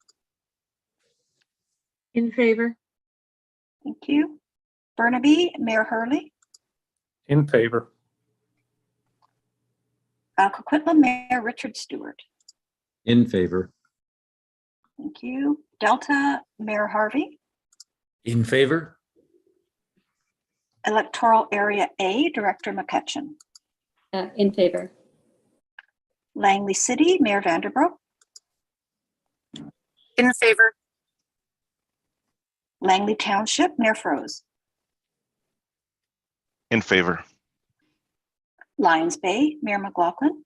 In favor. Thank you. Burnaby, Mayor Hurley. In favor. Coquitlam, Mayor Richard Stewart. In favor. Thank you. Delta, Mayor Harvey. In favor. Electoral Area A, Director McCutcheon. In favor. Langley City, Mayor Vanderbroek. In favor. Langley Township, Mayor Froese. In favor. Lions Bay, Mayor McLaughlin.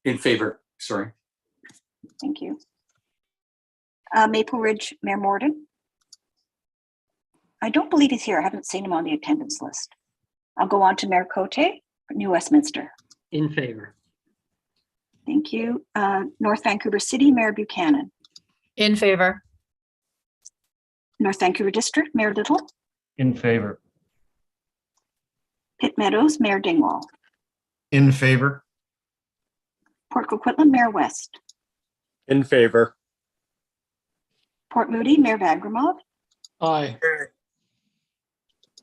In favor, sorry. Thank you. Maple Ridge, Mayor Morden. I don't believe he's here. I haven't seen him on the attendance list. I'll go on to Mayor Cote, New Westminster. In favor. Thank you. North Vancouver City, Mayor Buchanan. In favor. North Vancouver District, Mayor Little. In favor. Pitt Meadows, Mayor Dingwall. In favor. Port Coquitlam, Mayor West. In favor. Port Moody, Mayor Vagramov. Aye.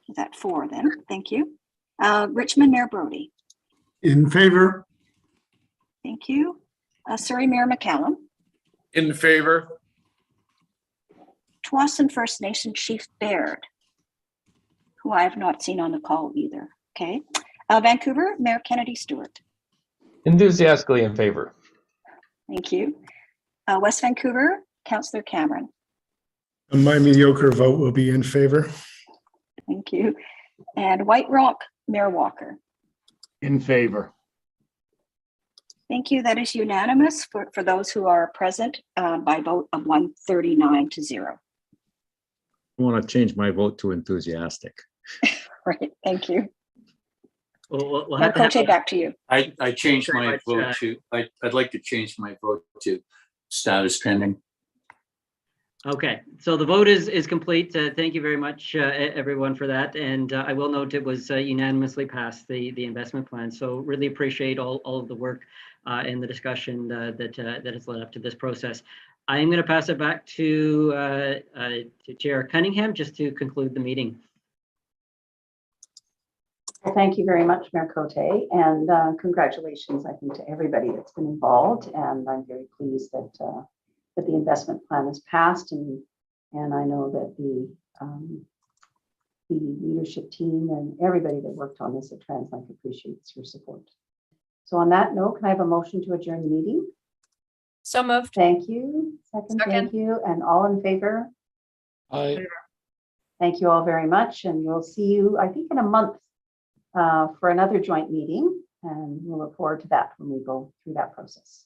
Is that 4 then? Thank you. Richmond, Mayor Brody. In favor. Thank you. Surrey, Mayor McCallum. In favor? Tsawwassen First Nation Chief Baird, who I have not seen on the call either. Okay. Vancouver, Mayor Kennedy Stewart. Enthusiastically in favor. Thank you. West Vancouver, Councillor Cameron. My mediocre vote will be in favor. Thank you. And White Rock, Mayor Walker. In favor. Thank you. That is unanimous for those who are present by vote of 139 to 0. I want to change my vote to enthusiastic. Right. Thank you. We'll Mayor have to have Cote, back to you. I changed Very my much, vote to, I'd like to change my vote to status pending. Okay, so the vote is complete. Thank you very much, everyone, for that. And I will note it was unanimously passed, the investment plan. So really appreciate all of the work and the discussion that has led up to this process. I am going to pass it back to Chair Cunningham just to conclude the meeting. Well, thank you very much, Mayor Cote, and congratulations, I think, to everybody that's been involved. And I'm very pleased that that the investment plan is passed, and I know that the leadership team and everybody that worked on this at TransLink appreciates your support. So on that note, can I have a motion to adjourn the meeting? So moved. Thank you. Second. Thank you. And all in favor? Aye. Thank you all very much. And we'll see you, I think, in a month for another joint meeting. And we'll look forward to that when we go through that process.